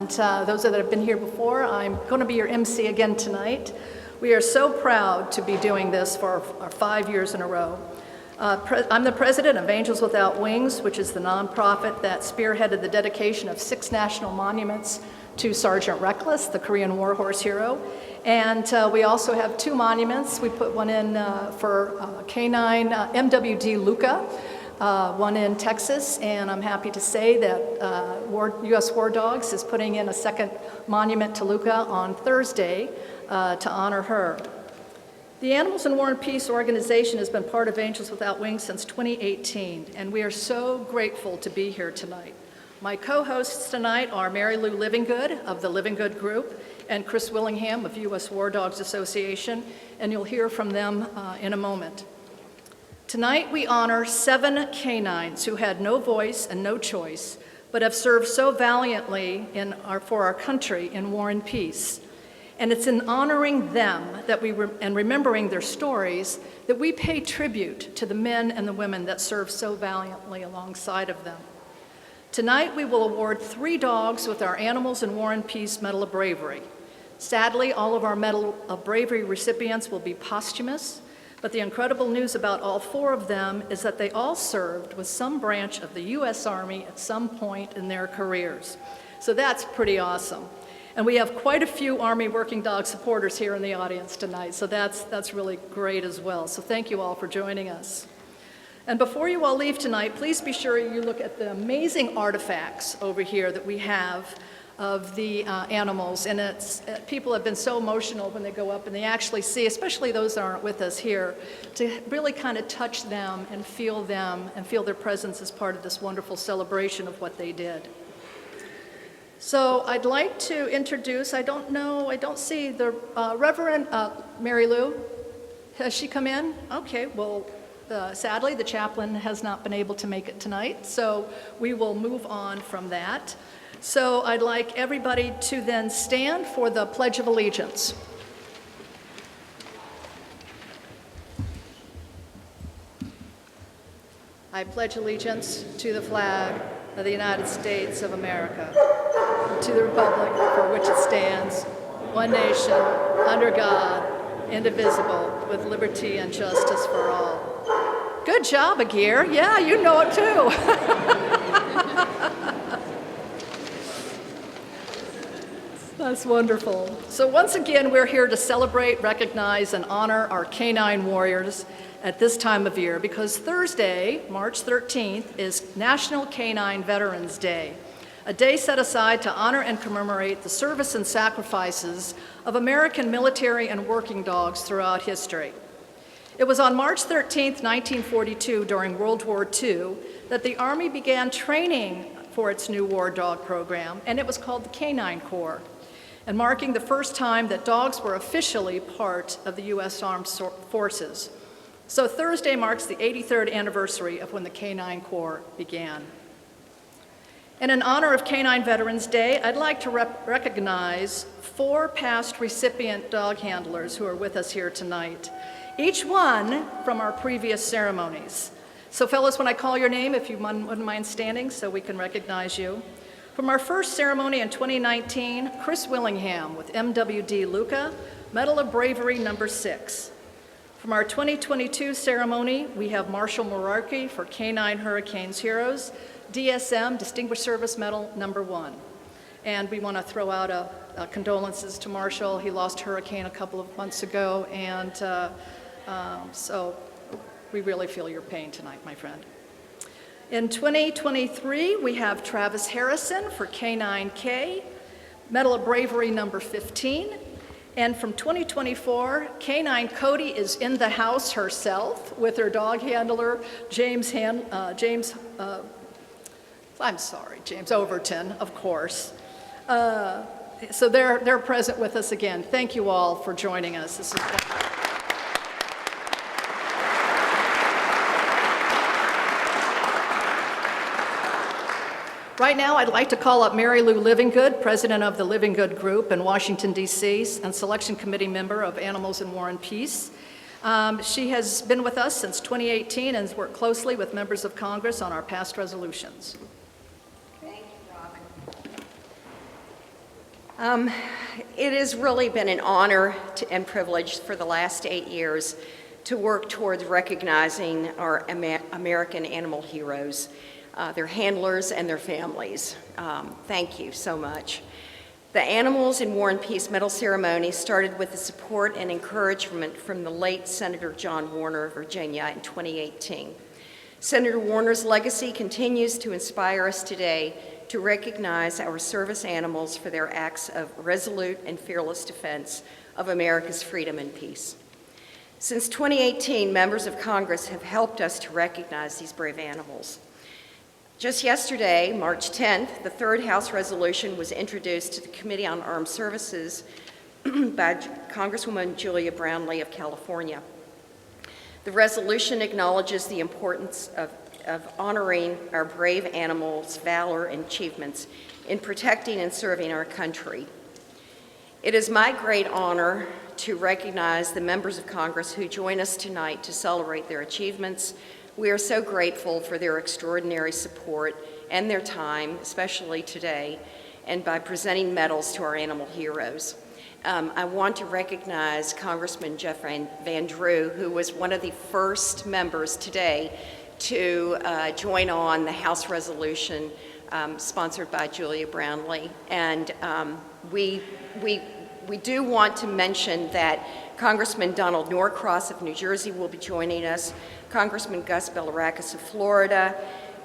Those that have been here before, I'm going to be your MC again tonight. We are so proud to be doing this for our 5 years in a row. I'm the president of Angels Without Wings, which is the nonprofit that spearheaded the dedication of 6 national monuments to Sergeant Reckless, the Korean War Horse hero. And we also have 2 monuments. We put one in for Canine MWD Luca, one in Texas, and I'm happy to say that U.S. War Dogs is putting in a second monument to Luca on Thursday to honor her. The Animals in War and Peace organization has been part of Angels Without Wings since 2018, and we are so grateful to be here tonight. My co-hosts tonight are Mary Lou Livingood of the Livingood Group and Chris Willingham of U.S. War Dogs Association, and you'll hear from them in a moment. Tonight we honor 7 canines who had no voice and no choice, but have served so valiantly for our country in war and peace. And it's in honoring them that and remembering their stories that we pay tribute to the men and the women that serve so valiantly alongside of them. Tonight we will award 3 dogs with our Animals in War and Peace Medal of Bravery. Sadly, all of our Medal of Bravery recipients will be posthumous, but the incredible news about all 4 of them is that they all served with some branch of the U.S. Army at some point in their careers. So that's pretty awesome. And we have quite a few Army Working Dog supporters here in the audience tonight, so that's really great as well. So thank you all for joining us. And before you all leave tonight, please be sure you look at the amazing artifacts over here that we have of the animals. And people have been so emotional when they go up and they actually see, especially those that aren't with us here, to really kind of touch them and feel their presence as part of this wonderful celebration of what they did. So I'd like to introduce, I don't see the Reverend Mary Lou. Has she come in? Okay, well, sadly, the chaplain has not been able to make it tonight, so we will move on from that. So I'd like everybody to then stand for the Pledge of Allegiance. I pledge allegiance to the flag of the United States of America, to the republic for which it stands, one nation, under God, indivisible, with liberty and justice for all. Good job, Agir. Yeah, you know it too. That's wonderful. So once again, we're here to celebrate, recognize, and honor our canine warriors at this time of year because Thursday, March 13th, is National Canine Veterans Day, a day set aside to honor and commemorate the service and sacrifices of American military and working dogs throughout history. It was on March 13th, 1942, during World War II, that the Army began training for its new war dog program, and it was called the Canine Corps, and marking the first time that dogs were officially part of the U.S. Armed Forces. So Thursday marks the 83rd anniversary of when the Canine Corps began. And in honor of Canine Veterans Day, I'd like to recognize 4 past recipient dog handlers who are with us here tonight, each one from our previous ceremonies. So fellas, when I call your name, if you wouldn't mind standing so we can recognize you. From our first ceremony in 2019, Chris Willingham with MWD Luca, Medal of Bravery number 6. From our 2022 ceremony, we have Marshall Morarki for Canine Hurricanes Heroes, DSM, Distinguished Service Medal number 1. And we want to throw out a condolences to Marshall. He lost hurricane a couple of months ago, and so we really feel your pain tonight, my friend. In 2023, we have Travis Harrison for K9K, Medal of Bravery number 15. And from 2024, Canine Cody is in the house herself with her dog handler, James Overton, of course. So they're present with us again. Thank you all for joining us. This is wonderful. Right now, I'd like to call up Mary Lou Livingood, president of the Livingood Group in Washington, D.C., and selection committee member of Animals in War and Peace. She has been with us since 2018 and has worked closely with members of Congress on our past resolutions. Thank you, Robin. It has really been an honor and privilege for the last 8 years to work towards recognizing our American animal heroes, their handlers and their families. Thank you so much. The Animals in War and Peace Medal Ceremony started with the support and encouragement from the late Senator John Warner of Virginia in 2018. Senator Warner's legacy continues to inspire us today to recognize our service animals for their acts of resolute and fearless defense of America's freedom and peace. Since 2018, members of Congress have helped us to recognize these brave animals. Just yesterday, March 10th, the third House resolution was introduced to the Committee on Armed Services by Congresswoman Julia Brownley of California. The resolution acknowledges the importance of honoring our brave animals' valor and achievements in protecting and serving our country. It is my great honor to recognize the members of Congress who join us tonight to celebrate their achievements. We are so grateful for their extraordinary support and their time, especially today, and by presenting medals to our animal heroes. I want to recognize Congressman Jeff Van Drew, who was one of the first members today to join on the House resolution sponsored by Julia Brownley. And we do want to mention that Congressman Donald Norcross of New Jersey will be joining us, Congressman Gus Bellerakis of Florida.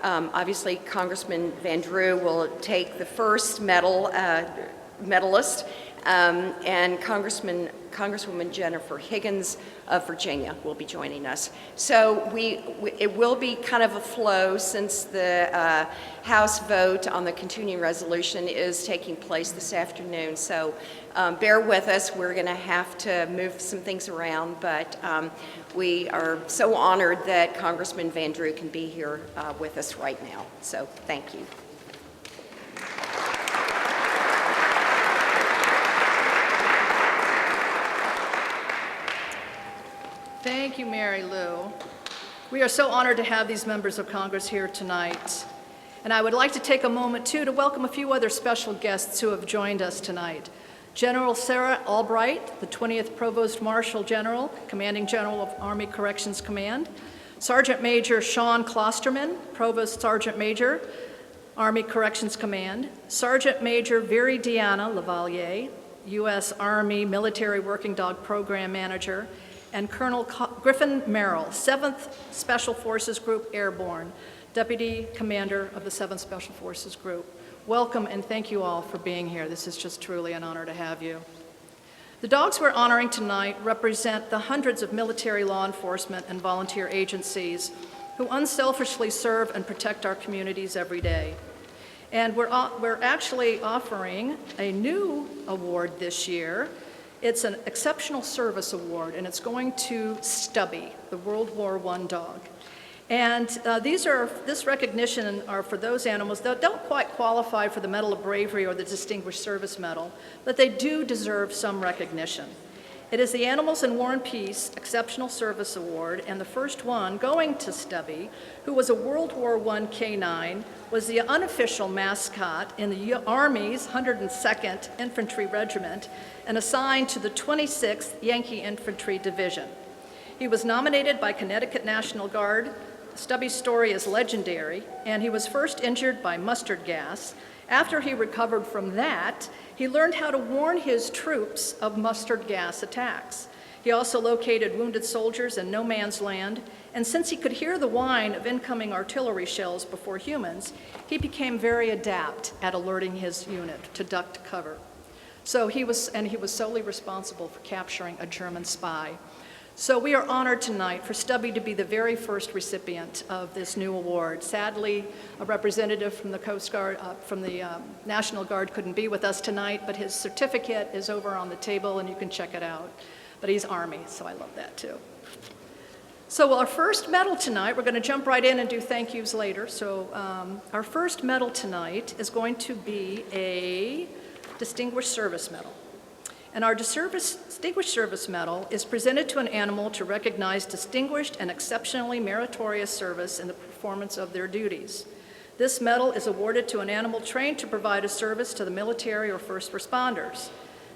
Obviously, Congressman Van Drew will take the first medalist, and Congresswoman Jennifer Higgins of Virginia will be joining us. So it will be kind of a flow since the House vote on the continuing resolution is taking place this afternoon. So bear with us. We're going to have to move some things around, but we are so honored that Congressman Van Drew can be here with us right now. So thank you. Thank you, Mary Lou. We are so honored to have these members of Congress here tonight. And I would like to take a moment, too, to welcome a few other special guests who have joined us tonight. General Sarah Albright, the 20th Provost Marshal General, Commanding General of Army Corrections Command. Sergeant Major Sean Klosterman, Provost Sergeant Major, Army Corrections Command. Sergeant Major Viridiana Lavalier, U.S. Army Military Working Dog Program Manager, and Colonel Griffin Merrill, 7th Special Forces Group Airborne, Deputy Commander of the 7th Special Forces Group. Welcome and thank you all for being here. This is just truly an honor to have you. The dogs we're honoring tonight represent the hundreds of military law enforcement and volunteer agencies who unselfishly serve and protect our communities every day. And we're actually offering a new award this year. It's an Exceptional Service Award, and it's going to Stubby, the World War I dog. And this recognition are for those animals that don't quite qualify for the Medal of Bravery or the Distinguished Service Medal, but they do deserve some recognition. It is the Animals in War and Peace Exceptional Service Award, and the first one going to Stubby, who was a World War I canine, was the unofficial mascot in the Army's 102nd Infantry Regiment and assigned to the 26th Yankee Infantry Division. He was nominated by Connecticut National Guard. Stubby's story is legendary, and he was first injured by mustard gas. After he recovered from that, he learned how to warn his troops of mustard gas attacks. He also located wounded soldiers in no man's land, and since he could hear the whine of incoming artillery shells before humans, he became very adept at alerting his unit to duck to cover. So he was solely responsible for capturing a German spy. So we are honored tonight for Stubby to be the very first recipient of this new award. Sadly, a representative from the Coast Guard, from the National Guard couldn't be with us tonight, but his certificate is over on the table and you can check it out. But he's Army, so I love that too. So our first medal tonight, we're going to jump right in and do thank yous later. So our first medal tonight is going to be a Distinguished Service Medal. And our Distinguished Service Medal is presented to an animal to recognize distinguished and exceptionally meritorious service in the performance of their duties. This medal is awarded to an animal trained to provide a service to the military or first responders.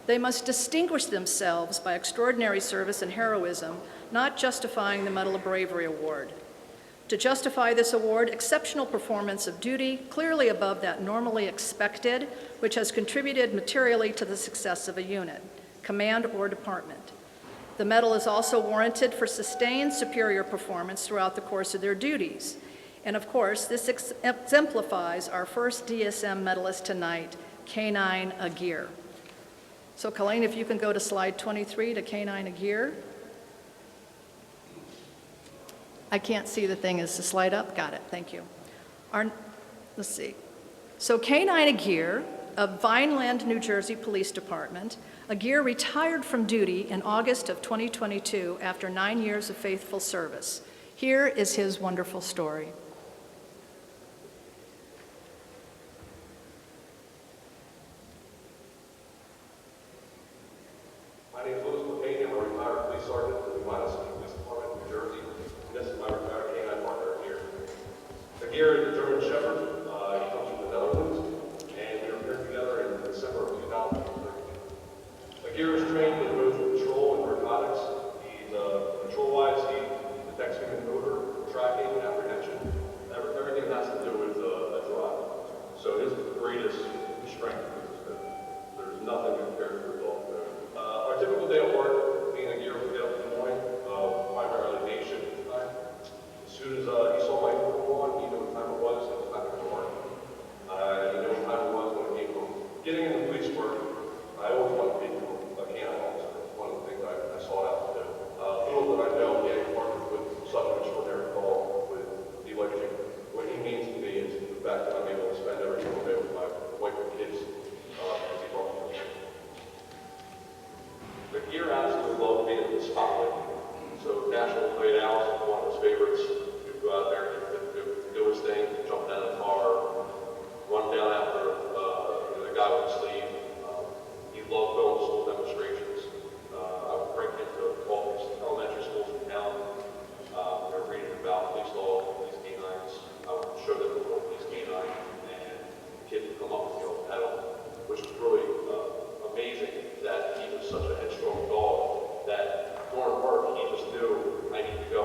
They must distinguish themselves by extraordinary service and heroism, not justifying the Medal of Bravery award. To justify this award, exceptional performance of duty, clearly above that normally expected, which has contributed materially to the success of a unit, command, or department. The medal is also warranted for sustained superior performance throughout the course of their duties. And of course, this exemplifies our first DSM medalist tonight, K9 Agir. So Colleen, if you can go to slide 23 to K9 Agir. I can't see the thing. Is the slide up? Got it. Thank you. Let's see. So K9 Agir of Vineland, New Jersey Police Department. Agir retired from duty in August of 2022 after 9 years of faithful service. Here is his wonderful story. My name is Lewis-McChord. I'm a retired police sergeant with the Malinois Police Department of New Jersey. And this is my retired canine partner here. Agir is a German Shepherd. He comes from the Netherlands, and we were paired together in December of 2013. Agir is trained in both patrol and narcotics. He's patrol-wise, he detects human odor, tracking, and apprehension. Everything has to do with a drive. So his greatest strength is that there's nothing compared to a dog. Our typical day at work, being Agir, we get up in the morning, primarily day shift time. As soon as he saw my uniform on, he knew what time it was, and it was time to go to work. He knew what time it was when he came home. Getting into police work, I always wanted to be a canine officer. It's one of the things I sought out to do. Little did I know, getting partnered with such an extraordinary dog with leveraging what he means to me is the fact that I'm able to spend every single day with my wife and kids as he brought me. Agir absolutely loved being in the spotlight. So National Night Out is one of his favorites. He'd go out there and do his thing, jump down the car, run down after the guy with the sleeve. He loved going to school demonstrations. I would bring him to all these elementary schools in town. They were reading about police dogs, police canines. I would show them the police canine, and the kids would come up and pet him, which was really amazing that he was such a headstrong dog that during work he just knew, I need to go,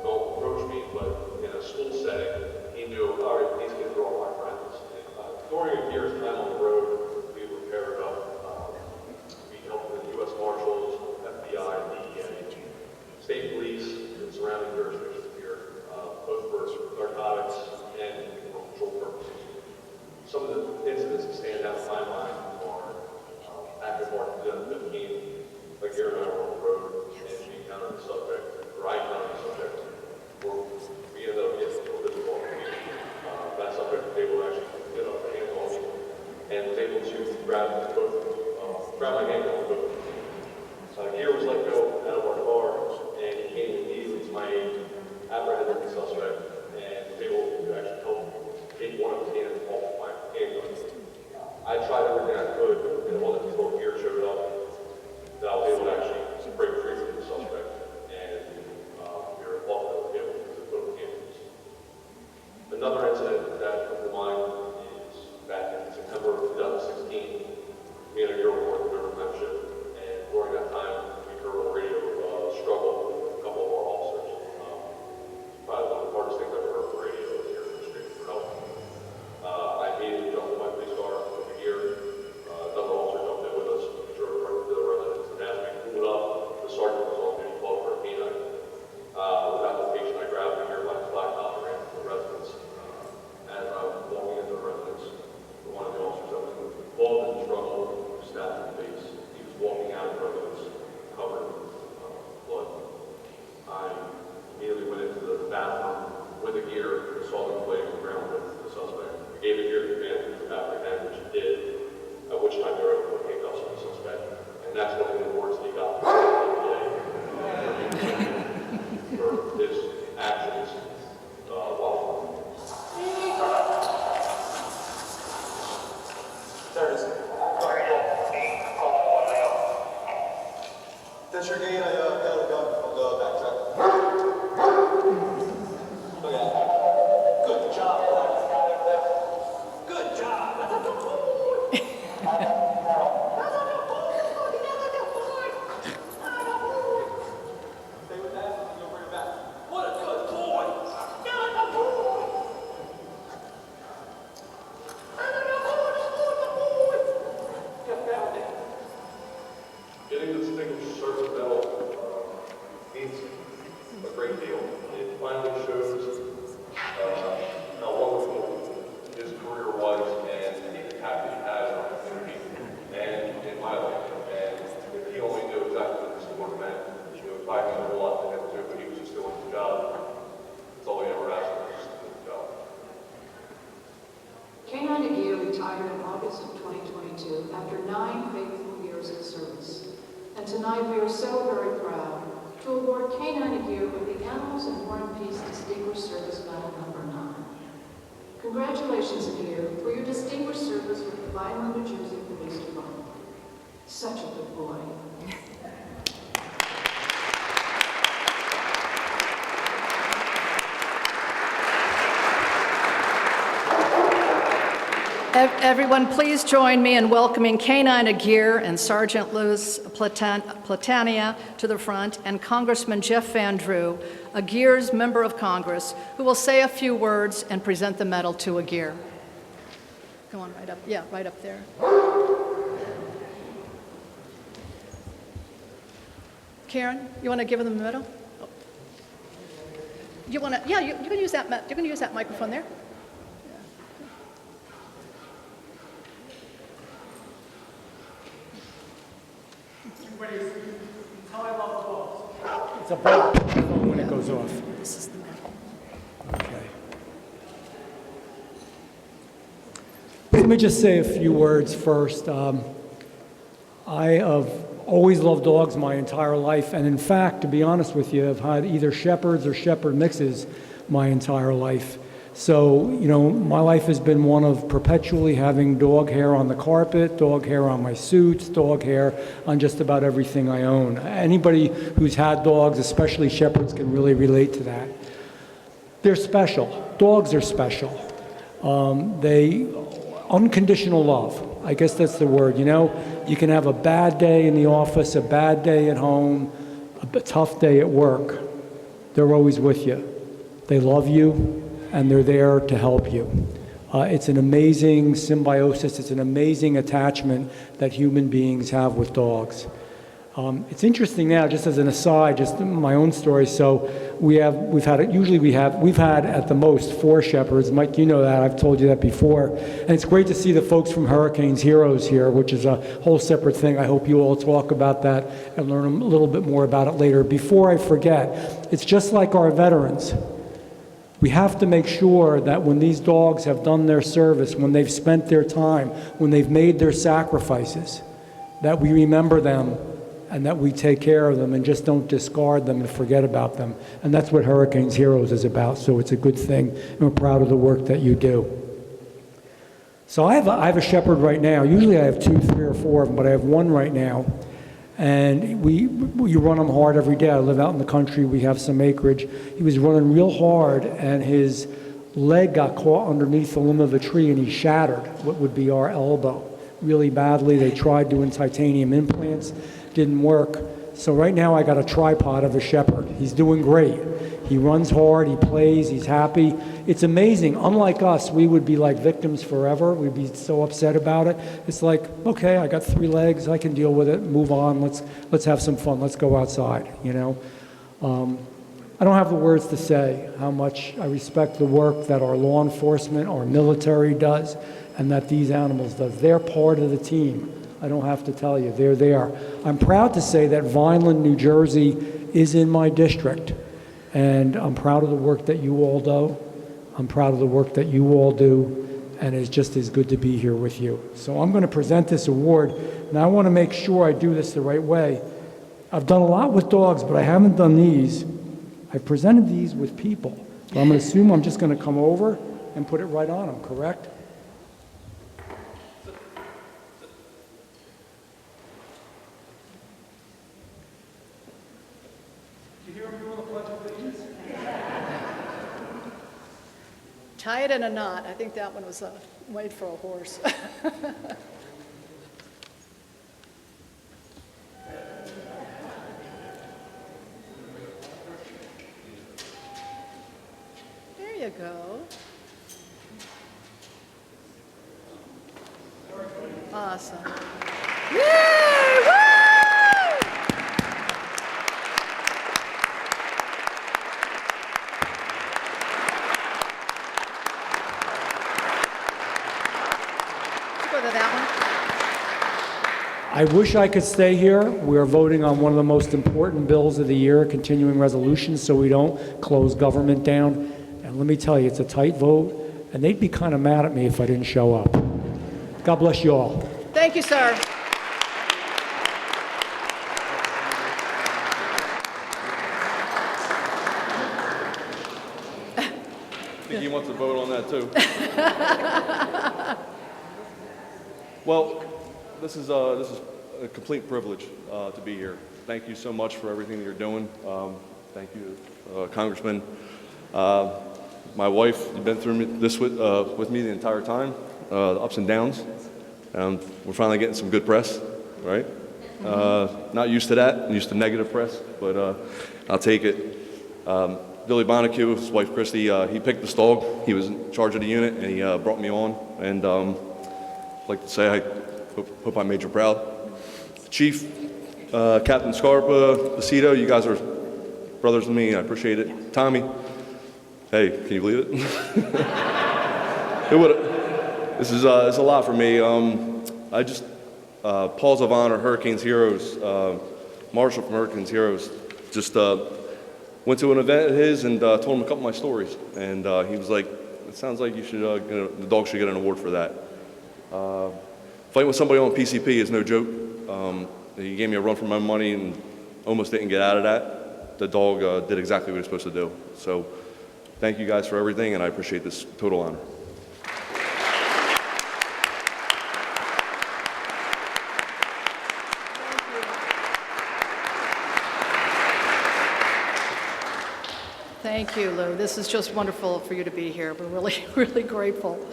don't approach me, but in a school setting, he knew, all right, these kids are all my friends. And, during Agir's time on the road, we were paired up. We helped with U.S. Marshals, FBI, DEA, state police, and surrounding jurisdictions here, both for narcotics and for patrol purposes. Some of the incidents that stand out in my mind are active March 2015, Agir and I were on the road, and we encountered the subject, or I encountered the subject, where we ended up getting a little difficult. That subject was able to actually get up the hands on me, and was able to grab my hand on both. Agir was let go out of our car, and he came immediately to my aid, apprehended the suspect, and was able to actually help take one of his hands off my handgun. I tried everything I could, and it wasn't until Agir showed up that I was able to actually break free from the suspect, and we were lucky that we were able to put him in handcuffs. Another incident that comes to mind is back in September of 2016, me and Agir were working river membership, and during that time, we heard on the radio struggle with a couple of our officers. Probably one of the hardest things I've ever heard on the radio is hearing them screaming for help. I immediately jumped in my police car with Agir. Another officer jumped in with us. We drove right to the residence, and as we pulled up, the sergeant was on duty called for a canine. With that location, I grabbed Agir by his black collar and ran to the residence. As I was walking into the residence, one of the officers that was involved in the struggle stabbed in the face. He was walking out of the residence covered in blood. I immediately went into the bathroom with Agir and saw them laying on the ground with the suspect. I gave Agir the command to apprehend, which he did, at which time they were able to put handcuffs on the suspect. And that's one of the awards that he got from the DA for his actions while there it is. That's your gate. I got a gun from the back truck. Look at that. Good job. a great deal. It finally shows how wonderful his career was and the impact he had on our community and in my life. And if he only knew exactly what this sport meant, you know, it probably meant a whole lot to him too, but he was just doing his job. That's all he ever asked for, was just to do his job. K9 Agir retired in August of 2022 after 9 faithful years of service. And tonight we are so very proud to award K9 Agir with the Animals and War and Peace Distinguished Service Medal number 9. Congratulations, Agir, for your distinguished service with the Vineland, New Jersey Police Department. Such a good boy. Everyone, please join me in welcoming K9 Agir and Sergeant Louis Platania to the front, and Congressman Jeff Van Drew, Agir's member of Congress, who will say a few words and present the medal to Agir. Go on, right up. Yeah, right up there. Karen, you want to give him the medal? Oh. You want to? Yeah, you can use that. You can use that microphone there. It's a black when it goes off. This is the medal. Okay. Let me just say a few words first. I have always loved dogs my entire life, and in fact, to be honest with you, I've had either shepherds or shepherd mixes my entire life. So, you know, my life has been one of perpetually having dog hair on the carpet, dog hair on my suits, dog hair on just about everything I own. Anybody who's had dogs, especially shepherds, can really relate to that. They're special. Dogs are special. Unconditional love. I guess that's the word, you know? You can have a bad day in the office, a bad day at home, a tough day at work. They're always with you. They love you, and they're there to help you. It's an amazing symbiosis. It's an amazing attachment that human beings have with dogs. It's interesting now, just as an aside, just my own story. So we've had at the most 4 shepherds. Mike, you know that. I've told you that before. And it's great to see the folks from Hurricanes Heroes here, which is a whole separate thing. I hope you all talk about that and learn a little bit more about it later. Before I forget, it's just like our veterans. We have to make sure that when these dogs have done their service, when they've spent their time, when they've made their sacrifices, that we remember them and that we take care of them and just don't discard them and forget about them. And that's what Hurricanes Heroes is about, so it's a good thing, and we're proud of the work that you do. So I have a shepherd right now. Usually I have 2, 3, or 4 of them, but I have one right now. And we run him hard every day. I live out in the country. We have some acreage. He was running real hard, and his leg got caught underneath the limb of a tree, and he shattered what would be our elbow really badly. They tried doing titanium implants. Didn't work. So right now I got a tripod of a shepherd. He's doing great. He runs hard, he plays, he's happy. It's amazing. Unlike us, we would be like victims forever. We'd be so upset about it. It's like, okay, I got 3 legs, I can deal with it, move on, let's have some fun, let's go outside, you know. I don't have the words to say how much I respect the work that our law enforcement, our military does, and that these animals does. They're part of the team. I don't have to tell you, they're there. I'm proud to say that Vineland, New Jersey is in my district. And I'm proud of the work that you all do. I'm proud of the work that you all do, and it's just as good to be here with you. So I'm going to present this award, and I want to make sure I do this the right way. I've done a lot with dogs, but I haven't done these. I've presented these with people. So I'm going to assume I'm just going to come over and put it right on them, correct? Tie it in a knot. I think that one was made for a horse. There you go. Awesome. Yay! Woo! I wish I could stay here. We are voting on one of the most important bills of the year, continuing resolutions, so we don't close government down. And let me tell you, it's a tight vote, and they'd be kind of mad at me if I didn't show up. God bless you all. Thank you, sir. I think he wants to vote on that too. Well, this is a complete privilege to be here. Thank you so much for everything that you're doing. Thank you, Congressman. My wife, you've been through this with me the entire time, the ups and downs. We're finally getting some good press, right? Not used to that. I'm used to negative press, but I'll take it. Billy Bonnecue, his wife Christy, he picked this dog. He was in charge of the unit, and he brought me on. And I'd like to say I hope I made you proud. Chief, Captain Scarpa, Desoto, you guys are brothers to me. I appreciate it. Tommy, hey, can you believe it? This is a lot for me. I just Paws of Honor, Hurricanes Heroes, Marshall from Hurricanes Heroes, just went to an event of his and told him a couple of my stories, and he was like, "It sounds like you should the dog should get an award for that." Fighting with somebody on PCP is no joke. He gave me a run for my money and almost didn't get out of that. The dog did exactly what he was supposed to do. So thank you guys for everything, and I appreciate this total honor. Thank you, Lou. This is just wonderful for you to be here. We're really, really grateful.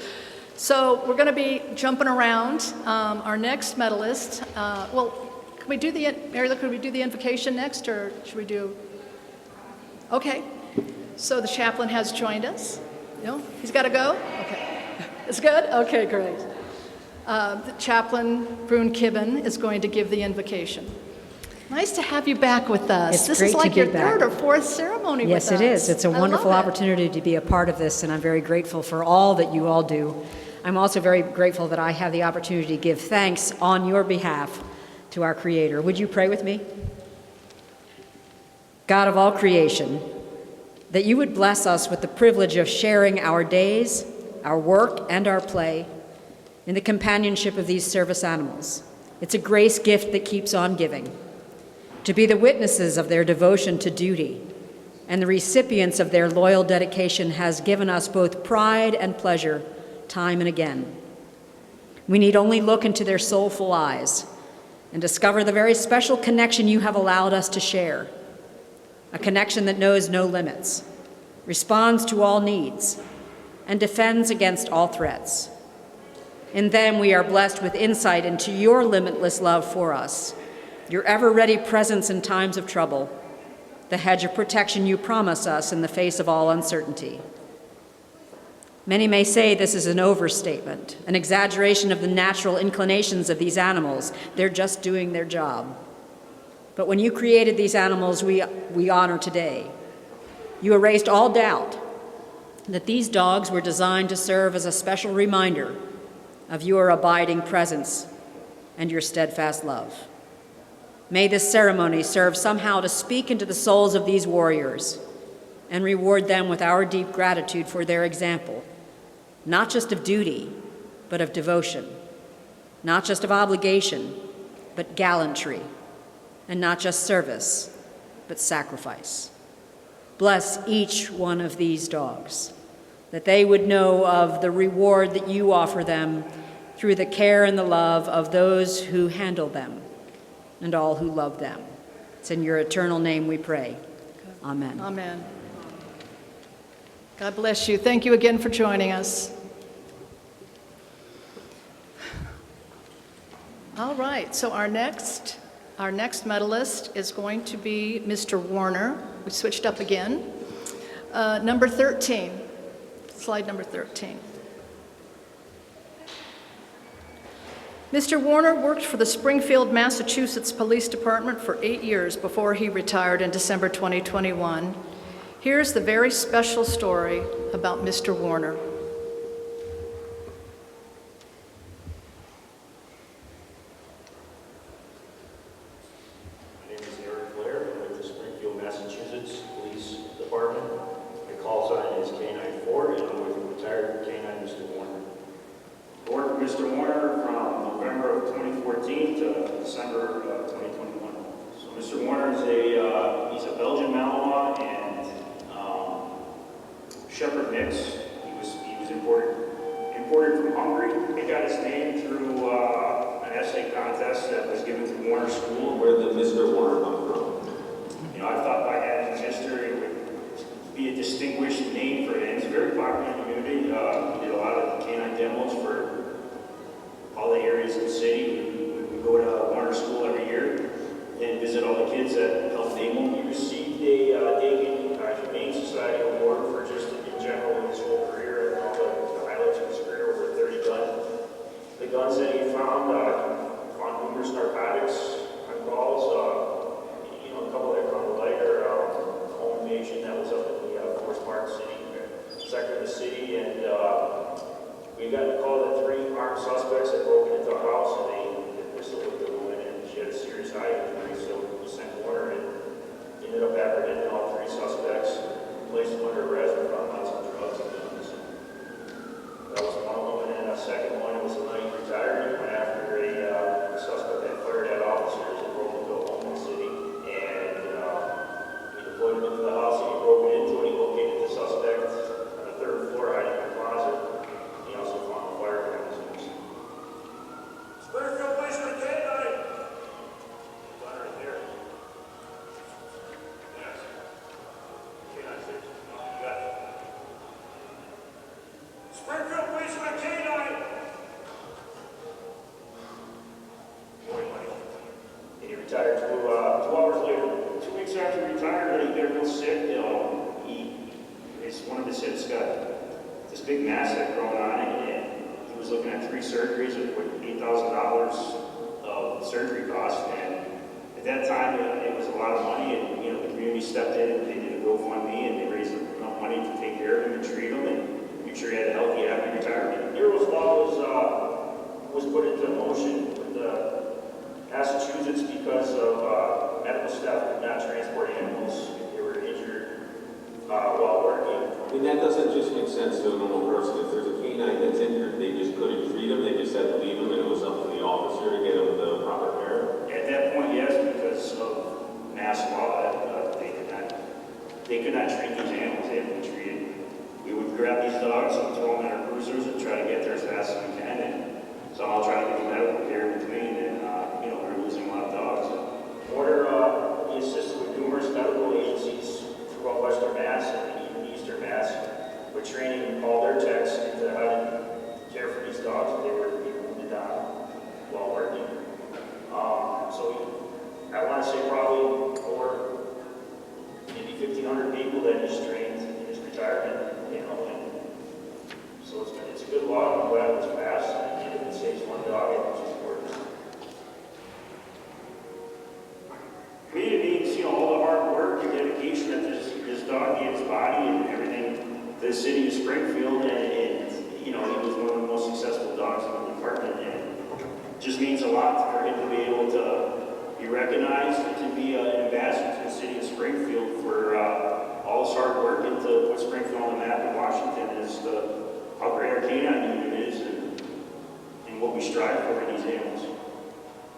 So we're going to be jumping around. Our next medalist, can we do Mary Lou, could we do the invocation next, or should we do? Okay. So the chaplain has joined us. No? He's got to go? Okay. It's good? Okay, great. The chaplain, Brune Kibben, is going to give the invocation. Nice to have you back with us. It's this great is like to your be back. third or fourth ceremony with us. Yes, it is. It's a I wonderful love it. opportunity to be a part of this, and I'm very grateful for all that you all do. I'm also very grateful that I have the opportunity to give thanks on your behalf to our Creator. Would you pray with me? God of all creation, that you would bless us with the privilege of sharing our days, our work, and our play in the companionship of these service animals. It's a grace gift that keeps on giving. To be the witnesses of their devotion to duty and the recipients of their loyal dedication has given us both pride and pleasure time and again. We need only look into their soulful eyes and discover the very special connection you have allowed us to share, a connection that knows no limits, responds to all needs, and defends against all threats. In them, we are blessed with insight into your limitless love for us, your ever-ready presence in times of trouble, the hedge of protection you promise us in the face of all uncertainty. Many may say this is an overstatement, an exaggeration of the natural inclinations of these animals. They're just doing their job. But when you created these animals we honor today, you erased all doubt that these dogs were designed to serve as a special reminder of your abiding presence and your steadfast love. May this ceremony serve somehow to speak into the souls of these warriors and reward them with our deep gratitude for their example, not just of duty, but of devotion, not just of obligation, but gallantry, and not just service, but sacrifice. Bless each one of these dogs, that they would know of the reward that you offer them through the care and the love of those who handle them and all who love them. It's in your eternal name we pray. Amen. Amen. God bless you. Thank you again for joining us. All right, so our next medalist is going to be Mr. Warner. We switched up again. Number 13, slide number 13. Mr. Warner worked for the Springfield, Massachusetts Police Department for 8 years before he retired in December 2021. Here's the very special story about Mr. Warner. Mr. Warner from November of 2014 to December of 2021. So Mr. Warner is he's a Belgian Malinois and Shepherd mix. He was imported from Hungary. He got his name through an essay contest that was given to Warner School. Where did Mr. Warner come from? You know, I thought by having his history it would be a distinguished name for him. He's very popular in the community. He did a lot of canine demos for all the areas of the city. We go to Warner School every year and visit all the kids that helped name him. He received a Humane Society Award for just in general his whole career and all the highlights of his career, over 30 guns. The guns that he found numerous narcotics on calls. A couple that caught the lighter, home invasion that was up in the Forest Park sector of the city, and we got a call that 3 armed suspects had broken into a house and they pistol whipped the woman, and she had a serious eye injury. So we sent Warner and ended up apprehending all 3 suspects, placed them under arrest, and found lots of drugs and guns. That was one of them, and then a second one was the night he retired. He went after a suspect that fired at officers and broke into a home in the city, and he deployed him into the house that he broke into, and he located the suspect on the 3rd floor hiding in a closet. He also found a firearm in his house. Springfield Police with a canine! It's on right there. Yes. Canine station. You got it. Springfield Police with a canine! Morning, Mike. And he retired 2 hours later. 2 weeks after he retired, he got real sick. One of his hips got this big mass that grown on it, and he was looking at 3 surgeries with $8,000 of surgery costs. And at that time, it was a lot of money, and the community stepped in and they did a GoFundMe, and they raised enough money to take care of him and treat him and make sure he had a healthy, happy retirement. Heroes Law was put into motion with Massachusetts because of medical staff could not transport animals if they were injured while working. I mean, that doesn't just make sense to a normal person. If there's a canine that's injured, they just couldn't treat him, they just had to leave him, and it was up to the officer to get him the proper care. At that point, yes, because of mass law, they could not treat these animals. They had to be treated. We would grab these dogs and throw them in our cruisers and try to get there as fast as we can, and somehow try to get the medical care in between, and we're losing a lot of dogs. Warner, he assisted with numerous medical agencies throughout Western Mass and even Eastern Mass with training all their techs into how to care for these dogs if they were to be wounded while working. So I want to say probably over maybe 1,500 people that he's trained in his retirement, and so it's a good law. I'm glad it was passed, and if it saves one dog, it's just important. To me, it means, all the hard work and dedication that this dog gave his body and everything to the city of Springfield, and he was one of the most successful dogs in the department, and it just means a lot for him to be able to be recognized and to be an ambassador to the city of Springfield for all his hard work and to put Springfield on the map in Washington as to how great our canine unit is and what we strive for in these animals.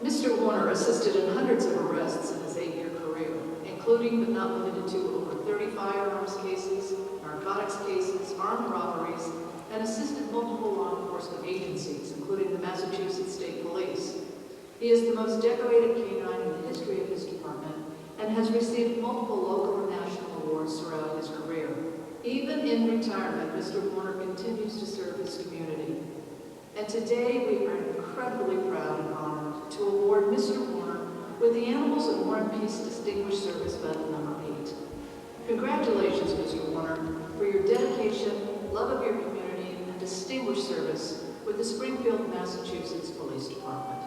Mr. Warner assisted in hundreds of arrests in his 8-year career, including but not limited to over 30 firearms cases, narcotics cases, armed robberies, and assisted multiple law enforcement agencies, including the Massachusetts State Police. He is the most decorated canine in the history of his department and has received multiple local and national awards throughout his career. Even in retirement, Mr. Warner continues to serve his community. And today we are incredibly proud and honored to award Mr. Warner with the Animals in War and Peace Distinguished Service Medal number 8. Congratulations, Mr. Warner, for your dedication, love of your community, and distinguished service with the Springfield, Massachusetts Police Department.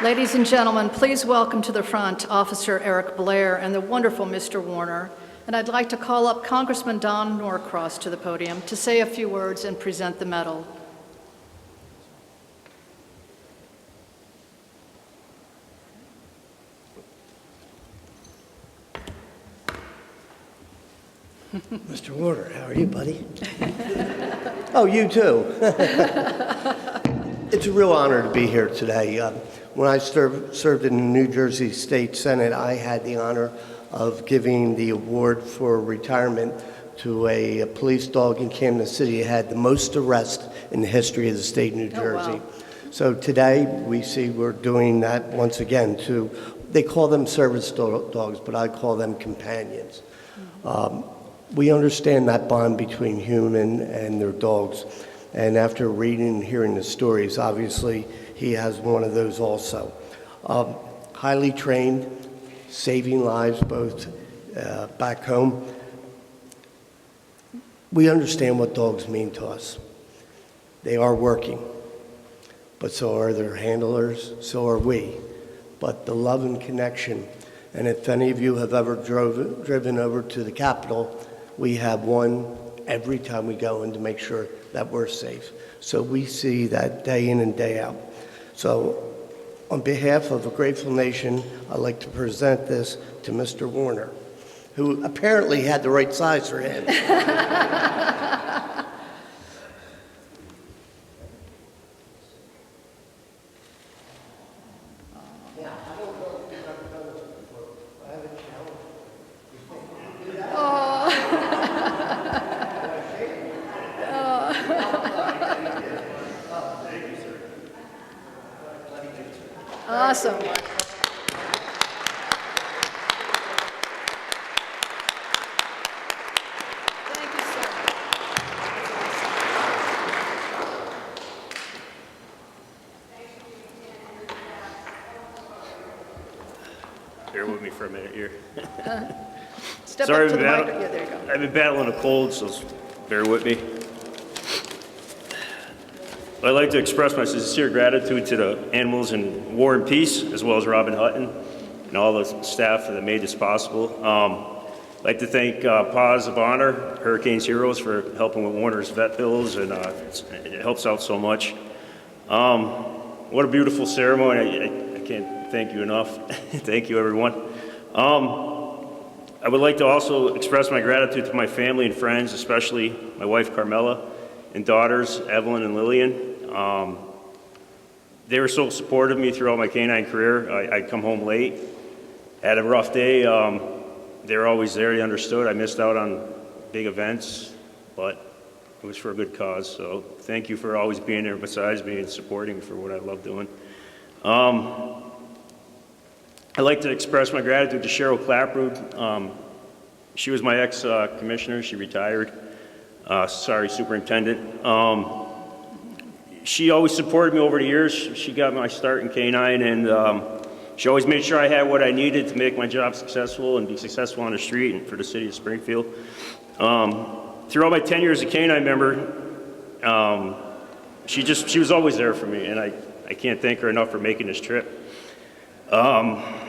Ladies and gentlemen, please welcome to the front Officer Eric Blair and the wonderful Mr. Warner. And I'd like to call up Congressman Don Norcross to the podium to say a few words and present the medal. Mr. Warner, how are you, buddy? Oh, you too. It's a real honor to be here today. When I served in the New Jersey State Senate, I had the honor of giving the award for retirement to a police dog in Kansas City that had the most arrests in the history of the state of New Jersey. Wow. So today we see we're doing that once again to, they call them service dogs, but I call them companions. We understand that bond between human and their dogs. And after reading and hearing the stories, obviously he has one of those also. Highly trained, saving lives both back home. We understand what dogs mean to us. They are working, but so are their handlers, so are we. But the love and connection, and if any of you have ever driven over to the Capitol, we have one every time we go in to make sure that we're safe. So we see that day in and day out. So on behalf of a grateful nation, I'd like to present this to Mr. Warner, who apparently had the right size for him. Awesome. Thank you, sir. Bear with me for a minute here. Step Sorry, up to the Val. mic. Yeah, there you go. I've been battling a cold, so bear with me. I'd like to express my sincere gratitude to the animals in War and Peace, as well as Robin Hutton and all the staff that made this possible. I'd like to thank Paws of Honor, Hurricanes Heroes, for helping with Warner's vet bills, and it helps out so much. What a beautiful ceremony. I can't thank you enough. Thank you, everyone. I would like to also express my gratitude to my family and friends, especially my wife, Carmela, and daughters, Evelyn and Lillian. They were so supportive of me throughout my canine career. I'd come home late, had a rough day. They were always there. They understood. I missed out on big events, but it was for a good cause. So thank you for always being there besides me and supporting me for what I love doing. I'd like to express my gratitude to Cheryl Clapprood. She was my ex-commissioner. She retired. Superintendent. She always supported me over the years. She got my start in K-9, and she always made sure I had what I needed to make my job successful and be successful on the street and for the city of Springfield. Throughout my 10 years as a K-9 member, she was always there for me, and I can't thank her enough for making this trip. I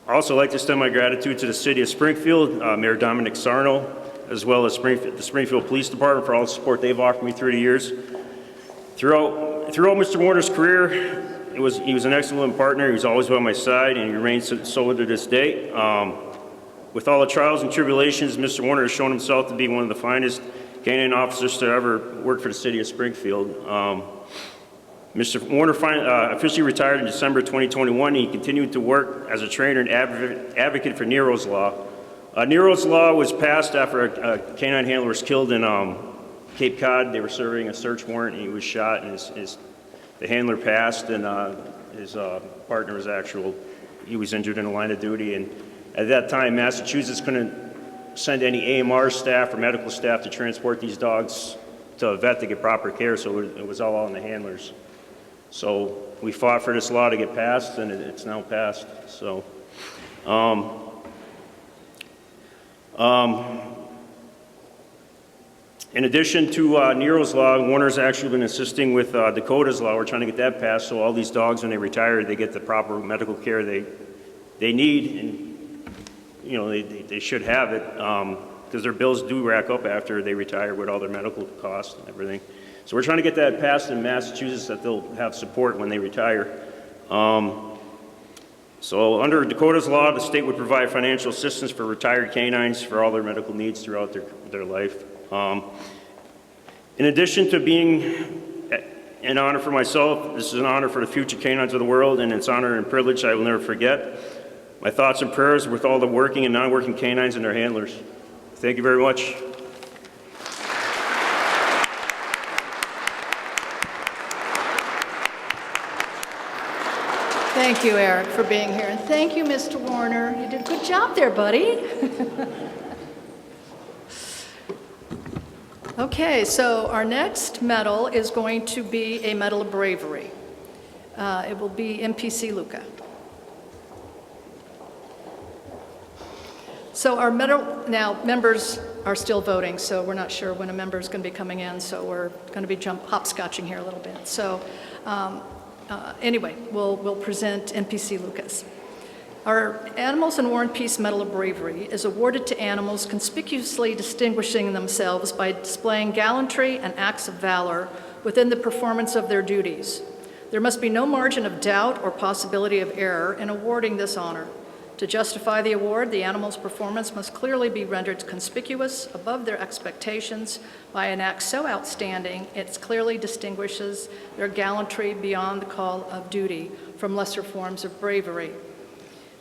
also like to extend my gratitude to the city of Springfield, Mayor Dominic Sarno, as well as the Springfield Police Department for all the support they've offered me through the years. Throughout Mr. Warner's career, he was an excellent partner. He was always by my side, and he remains so to this day. With all the trials and tribulations, Mr. Warner has shown himself to be one of the finest canine officers to ever work for the city of Springfield. Mr. Warner officially retired in December 2021. He continued to work as a trainer and advocate for Nero's Law. Nero's Law was passed after a canine handler was killed in Cape Cod. They were serving a search warrant, and he was shot, and the handler passed, and his partner he was injured in the line of duty. And at that time, Massachusetts couldn't send any AMR staff or medical staff to transport these dogs to a vet to get proper care, so it was all on the handlers. So we fought for this law to get passed, and it's now passed. So. In addition to Nero's Law, Warner's actually been assisting with Dakota's Law. We're trying to get that passed so all these dogs, when they retire, they get the proper medical care they need, and they should have it, because their bills do rack up after they retire with all their medical costs and everything. So we're trying to get that passed in Massachusetts, that they'll have support when they retire. So under Dakota's law, the state would provide financial assistance for retired canines for all their medical needs throughout their life. In addition to being an honor for myself, this is an honor for the future canines of the world, and it's an honor and privilege I will never forget. My thoughts and prayers with all the working and non-working canines and their handlers. Thank you very much. Thank you, Eric, for being here. And thank you, Mr. Warner. You did a good job there, buddy. Okay, so our next medal is going to be a Medal of Bravery. It will be MPC Luca. So our medal, now members are still voting, so we're not sure when a member is going to be coming in, so we're going to be hopscotching here a little bit. So anyway, we'll present MPC Lucas. Our Animals in War and Peace Medal of Bravery is awarded to animals conspicuously distinguishing themselves by displaying gallantry and acts of valor within the performance of their duties. There must be no margin of doubt or possibility of error in awarding this honor. To justify the award, the animal's performance must clearly be rendered conspicuous above their expectations by an act so outstanding it clearly distinguishes their gallantry beyond the call of duty from lesser forms of bravery.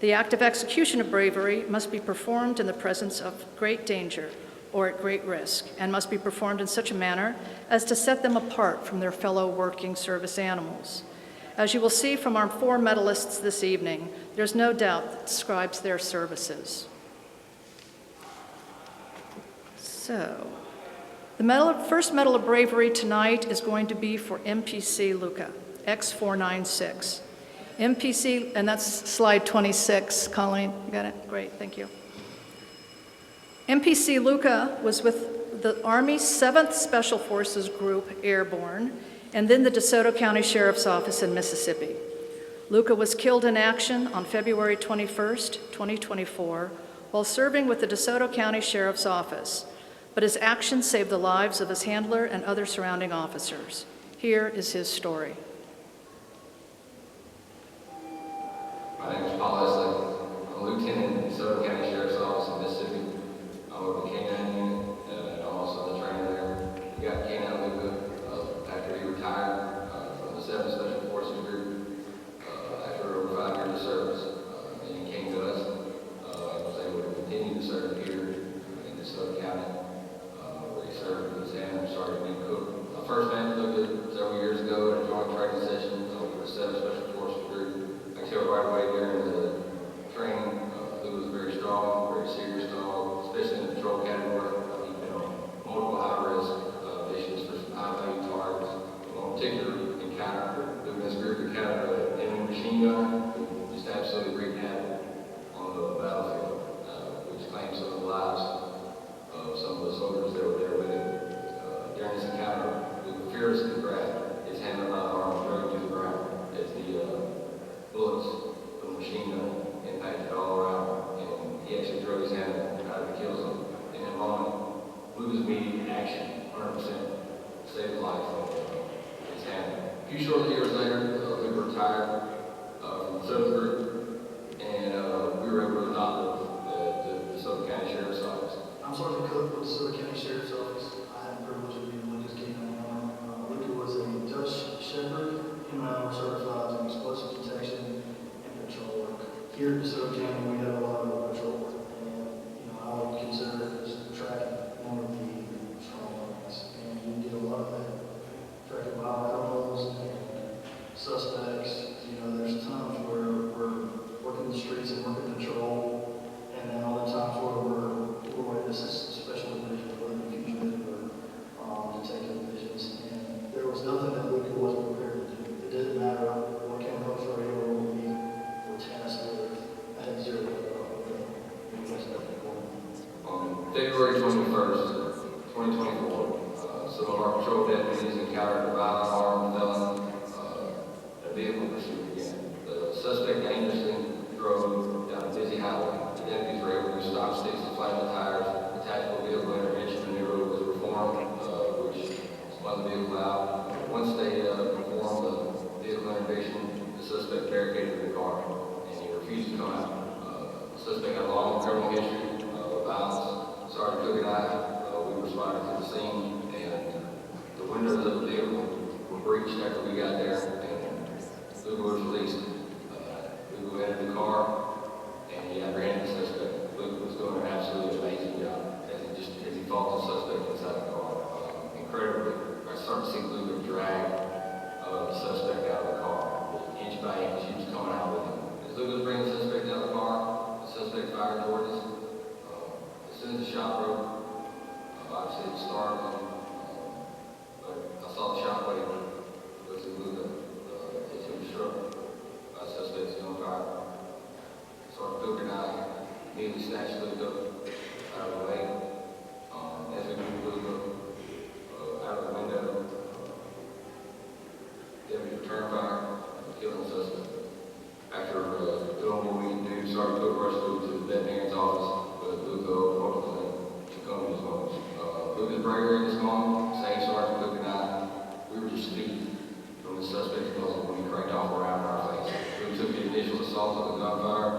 The act of execution of bravery must be performed in the presence of great danger or at great risk, and must be performed in such a manner as to set them apart from their fellow working service animals. As you will see from our 4 medalists this evening, there's no doubt that describes their services. So, the first Medal of Bravery tonight is going to be for MPC Luca, X496. MPC, and that's slide 26, Colleen, you got it? Great, thank you. MPC Luca was with the Army's 7th Special Forces Group, Airborne, and then the Desoto County Sheriff's Office in Mississippi. Luca was killed in action on February 21st, 2024, while serving with the Desoto County Sheriff's Office, but his actions saved the lives of his handler and other surrounding officers. Here is his story. My name is Paul Esley. I'm a lieutenant in the Desoto County Sheriff's Office in Mississippi. I'm with the K-9 unit, and I'm also the trainer there. We got K-9 Luca after he retired from the 7th Special Forces Group after over 5 years of service. And he came to us and was able to continue to serve here in Desoto County, where he served with his hand Sergeant Ben Cook. I first met Luca several years ago at a joint training session for the 7th Special Forces Group. I tell right away during the training, Luca was very strong, very serious dog, especially in the patrol category. He'd been on multiple high-risk missions for some high-value targets. In particular, encounter, Luca has group encountered an enemy machine gun who just absolutely wreaked havoc on the battlefield, which claimed some of the lives of some of the soldiers that were there with him. During this encounter, Luca fearlessly grabbed his handler by the arm and drove him to the ground as the bullets from the machine gun impacted all around, and he actually drove his hand out of the kill zone. In that moment, Luca's immediate action, 100%, saved the life of his hand. A few short years later, Luca retired from the 7th Group, and we were able to adopt the Desoto County Sheriff's Office. I'm Sergeant Cook with the Desoto County Sheriff's Office. I had the privilege of being Luca's K-9. Luca was a Dutch Shepherd, certified in explosive detection and patrol work. Here at DeSoto County, we have a lot of patrol work, and I would consider this tracking one of the strong points. And we did a lot of that, tracking wild animals and suspects. There's times where we're working the streets and working patrol, and then other times where we're this is special division, we're in the fugitive or detective divisions, and there was nothing that Luca wasn't prepared to do. It didn't matter what came across our radar or what we were tasked with. I had zero On February 21st, 2024, some of our patrol deputies encountered a violent armed felon in a vehicle pursuit again. The suspect dangerously drove down a busy highway. The deputies were able to stop sticks and flat the tires. The tactical vehicle intervention maneuver was performed, which spun the vehicle out. Once they performed the vehicle intervention, the suspect barricaded the car, and he refused suspect had a long criminal history of violence. Sergeant Cook and I, we responded to the scene, and the windows of the vehicle were breached after we got there, and Luca was released. Luca entered the car, and he apprehended the suspect. Luca was doing an absolutely amazing job as he fought the suspect inside the car. Incredibly, I started to see Luca drag the suspect out of the car, inch by inch. He was coming out with him. As Luca was bringing the suspect out of the car, the suspect fired towards us. As soon as the shot broke, obviously it was startling, but I saw the shockwave go through Luca as he was struck by the suspect's gunfire. Sergeant Cook and I immediately snatched Luca out of the way. As we moved Luca out of the window, deputies returned fire, killing the suspect. After doing what we do, Sergeant Cook rushed Luca to the veterinarian's office, but Luca ultimately succumbed to his wounds. Luca's bravery in this moment, same Sergeant Cook and I, we were just feet from the suspect's muzzle when he cranked off around our face. We took the initial assault of the gunfire,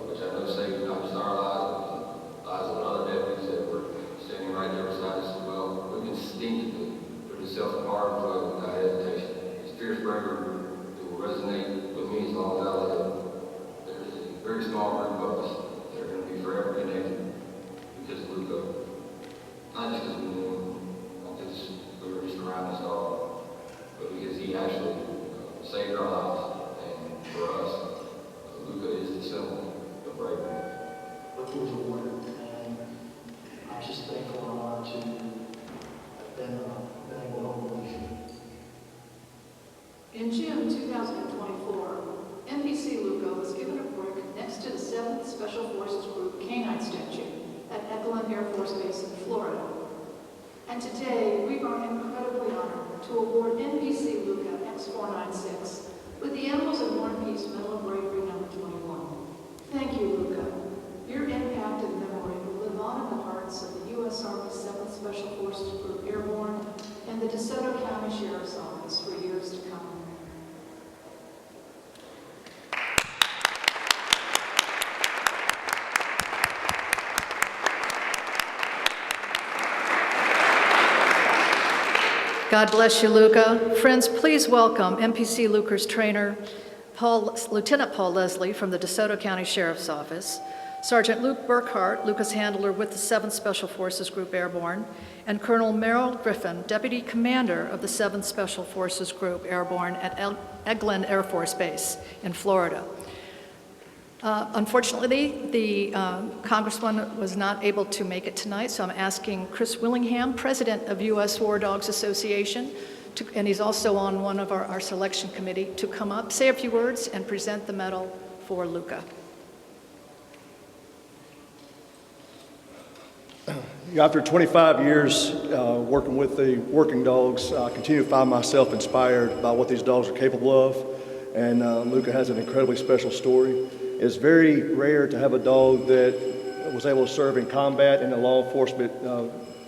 which I know saved not just our lives, but the lives of other deputies that were standing right there beside us as well. We instinctively put himself in harm blow without hesitation. His fierce bravery will resonate with me as long as I live. There's a very small group of us that are going to be forever connected because of Luca. Not just because we knew him, not because we were just around his dog, but because he actually saved our lives. And for us, Luca is the symbol of bravery. Luca was a warrior, and I'm just thankful and honored to have been able to hold the leadership. In June 2024, MPC Luca was given a brick next to the 7th Special Forces Group Canine statue at Eglin Air Force Base in Florida. And today, we are incredibly honored to award MPC Luca X496 with the Animals of War and Peace Medal of Bravery No. 21. Thank you, Luca. Your impact and memory will live on in the hearts of the U.S. Army 7th Special Forces Group Airborne and the Desoto County Sheriff's Office for years to come. God bless you, Luca. Friends, please welcome MPC Luca's trainer, Lieutenant Paul Leslie from the DeSoto County Sheriff's Office, Sergeant Luke Burkhart, Luca's handler with the 7th Special Forces Group Airborne, and Colonel Merrill Griffin, Deputy Commander of the 7th Special Forces Group Airborne at Eglin Air Force Base in Florida. Unfortunately, the Congressman was not able to make it tonight, so I'm asking Chris Willingham, President of U.S. War Dogs Association, and he's also on one of our selection committee, to come up, say a few words, and present the medal for Luca. After 25 years working with the working dogs, I continue to find myself inspired by what these dogs are capable of, and Luca has an incredibly special story. It's very rare to have a dog that was able to serve in combat in a law enforcement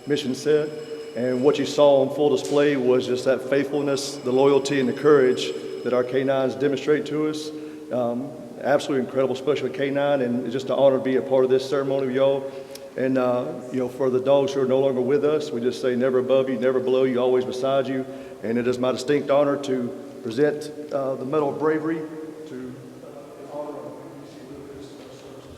mission set, and what you saw on full display was just that faithfulness, the loyalty, and the courage that our canines demonstrate to us. Absolutely incredible, special canine, and it's just an honor to be a part of this ceremony with y'all. And for the dogs who are no longer with us, we just say never above you, never below you, always beside you. And it is my distinct honor to present the Medal of Bravery to in honor of MPC Luca's services.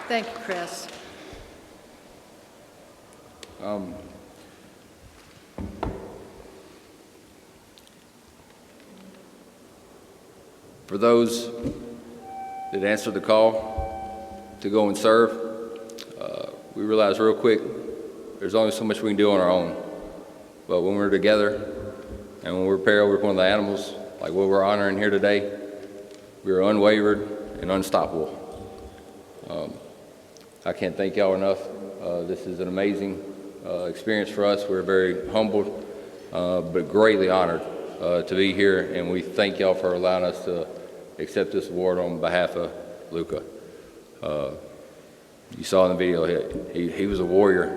Thank you, Chris. For those that answered the call to go and serve, we realized real quick there's only so much we can do on our own. But when we're together and when we're paired with one of the animals, like what we're honoring here today, we are unwavered and unstoppable. I can't thank y'all enough. This is an amazing experience for us. We're very humbled, but greatly honored to be here, and we thank y'all for allowing us to accept this award on behalf of Luca. You saw in the video, he was a warrior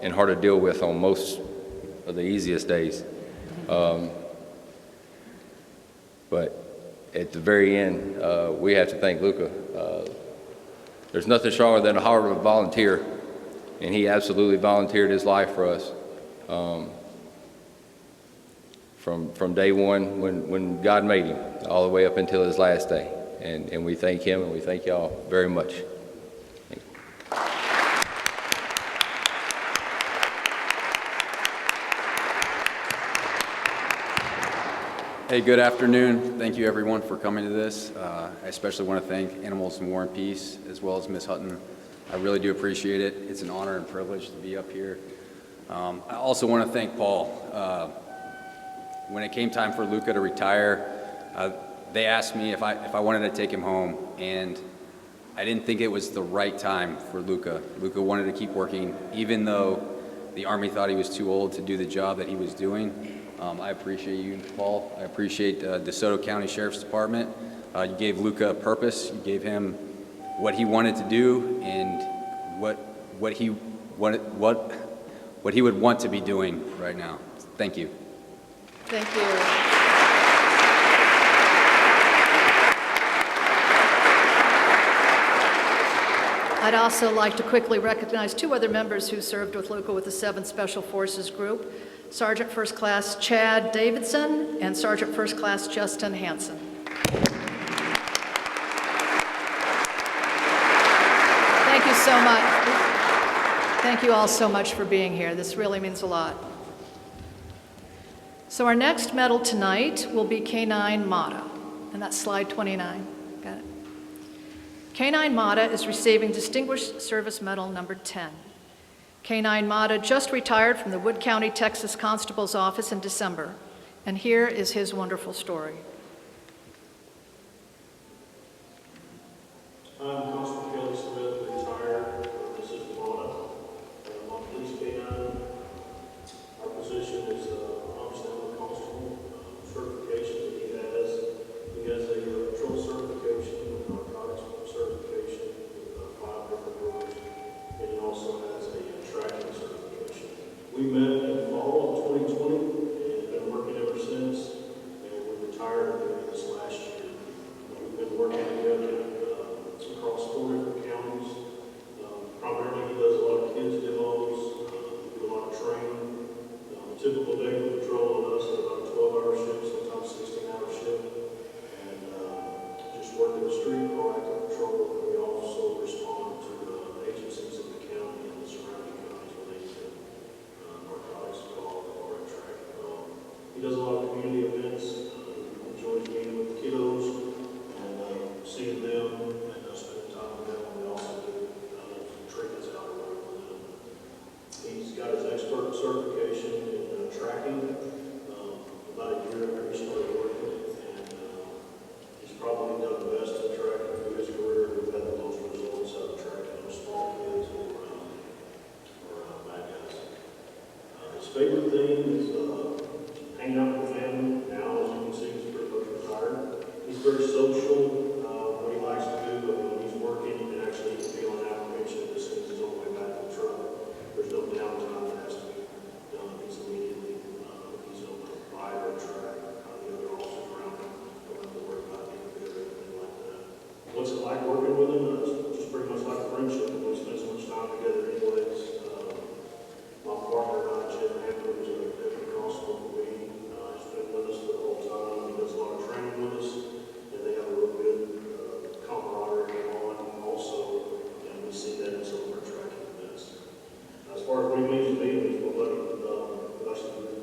and hard to deal with on most of the easiest days. But at the very end, we have to thank Luca. There's nothing stronger than the heart of a volunteer, and he absolutely volunteered his life for us. From day one when God made him, all the way up until his last day. And we thank him, and we thank y'all very much. Thank you. Hey, good afternoon. Thank you everyone for coming to this. I especially want to thank Animals in War and Peace, as well as Ms. Hutton. I really do appreciate it. It's an honor and privilege to be up here. I also want to thank Paul. When it came time for Luca to retire, they asked me if I wanted to take him home, and I didn't think it was the right time for Luca. Luca wanted to keep working, even though the Army thought he was too old to do the job that he was doing. I appreciate you, Paul. I appreciate DeSoto County Sheriff's Department. You gave Luca a purpose. You gave him what he wanted to do and what he would want to be doing right now. Thank you. Thank you. I'd also like to quickly recognize two other members who served with Luca with the 7th Special Forces Group, Sergeant First Class Chad Davidson and Sergeant First Class Justin Hansen. Thank you so much. Thank you all so much for being here. This really means a lot. So our next medal tonight will be K9 Mata, and that's slide 29. Got it. K9 Mata is receiving Distinguished Service Medal number 10. K9 Mata just retired from the Wood County, Texas Constable's Office in December, and here is his wonderful story. I'm Constable Kelly Smith, retired. This is Mata. I'm on police K9. Our position is Homestead Constable. Certifications that he has. He has a patrol certification, a narcotics certification, 5 different groups, and he also has a tracking certification. We met in fall of 2020 and been working ever since, and we retired at the end of this last year. We've been working together across 4 different counties. Primarily he does a lot of kids demos, we do a lot of training. Typical day for patrol on us is about a 12-hour shift, sometimes 16-hour shift, and just working the street, proactive patrol, and we also respond to agencies in the county and the surrounding counties related to narcotics calls or tracking. He does a lot of community events, enjoys being with the kiddos and seeing them and spending time with them. We also do treatments out with them. He's got his expert certification in tracking about a year after he started working, and he's probably done the best in tracking through his career. We've had the most results out of tracking those small kids or bad guys. His favorite thing is hanging out with the family. Now, as you can see, he's pretty much retired. He's very social. What he likes to do when he's working, and actually he can be on an application as soon as he's on the way back to the truck. There's no downtime that has to be done. He's immediately, he's on the fire track. The other officers around him don't have to worry about getting good or anything like that. What's it like working with him? It's just pretty much like a friendship. We spend so much time together anyways. My partner and I, Jim Hernando, who's a deputy constable for me, has been with us the whole time. He does a lot of training with us, and they have a real good camaraderie going on also, and we see that in some of our tracking events. As far as we meet meetings, we'll let him,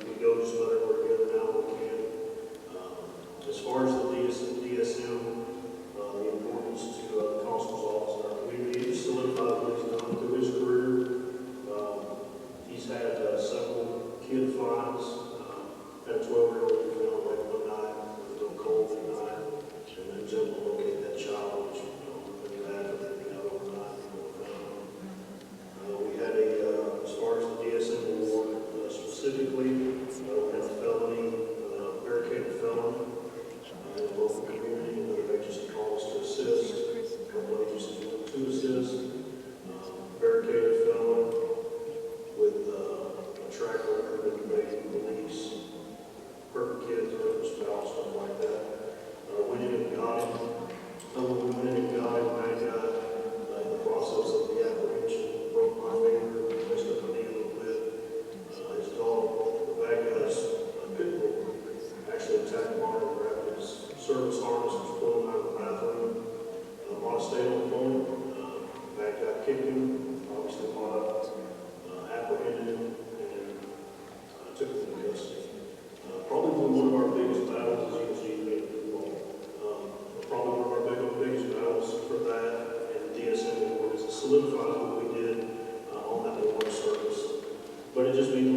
we go just about everywhere together now when we can. As far as the DSM, the importance to the constable's office in our community, he just solidified what he's done through his career. He's had several kid finds. Had a 12-year-old who found away one night, it was a little cold that night, and then was able to locate that child, which been bad for them to have overnight. We had as far as the DSM award, specifically, we had a felony, very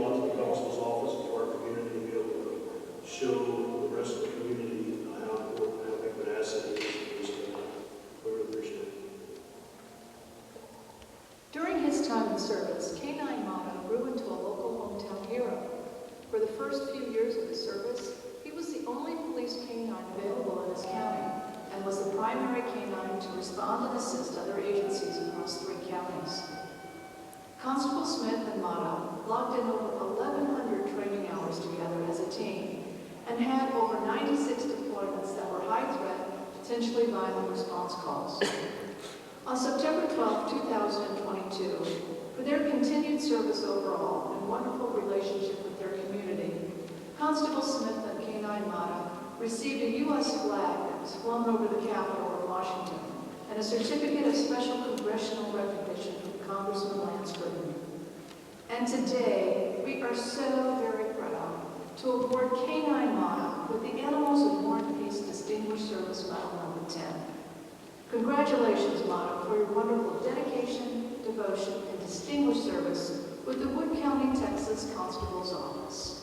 lot to the council's office and to our community to be able to show the rest of the community how important, how big of an asset it is. We really appreciate it. During his time in service, K-9 Mminto grew into a local hometown hero. For the first few years of his service, he was the only police canine available in his county and was the primary canine to respond and assist other agencies across 3 counties. Constable Smith and Mminto logged in over 1,100 training hours together as a team and had over 96 deployments that were high threat, potentially violent response calls. On September 12, 2022, for their continued service overall and wonderful relationship with their community, Constable Smith and K-9 Mminto received a U.S. flag that was flown over the Capitol in Washington and a certificate of special congressional recognition from Congressman Lance Goodman. And today, we are so very proud to award K-9 Mminto with the Animals of War and Peace Distinguished Service Medal number 10. Congratulations, Mminto, for your wonderful dedication, devotion, and distinguished service with the Wood County, Texas Constable's Office.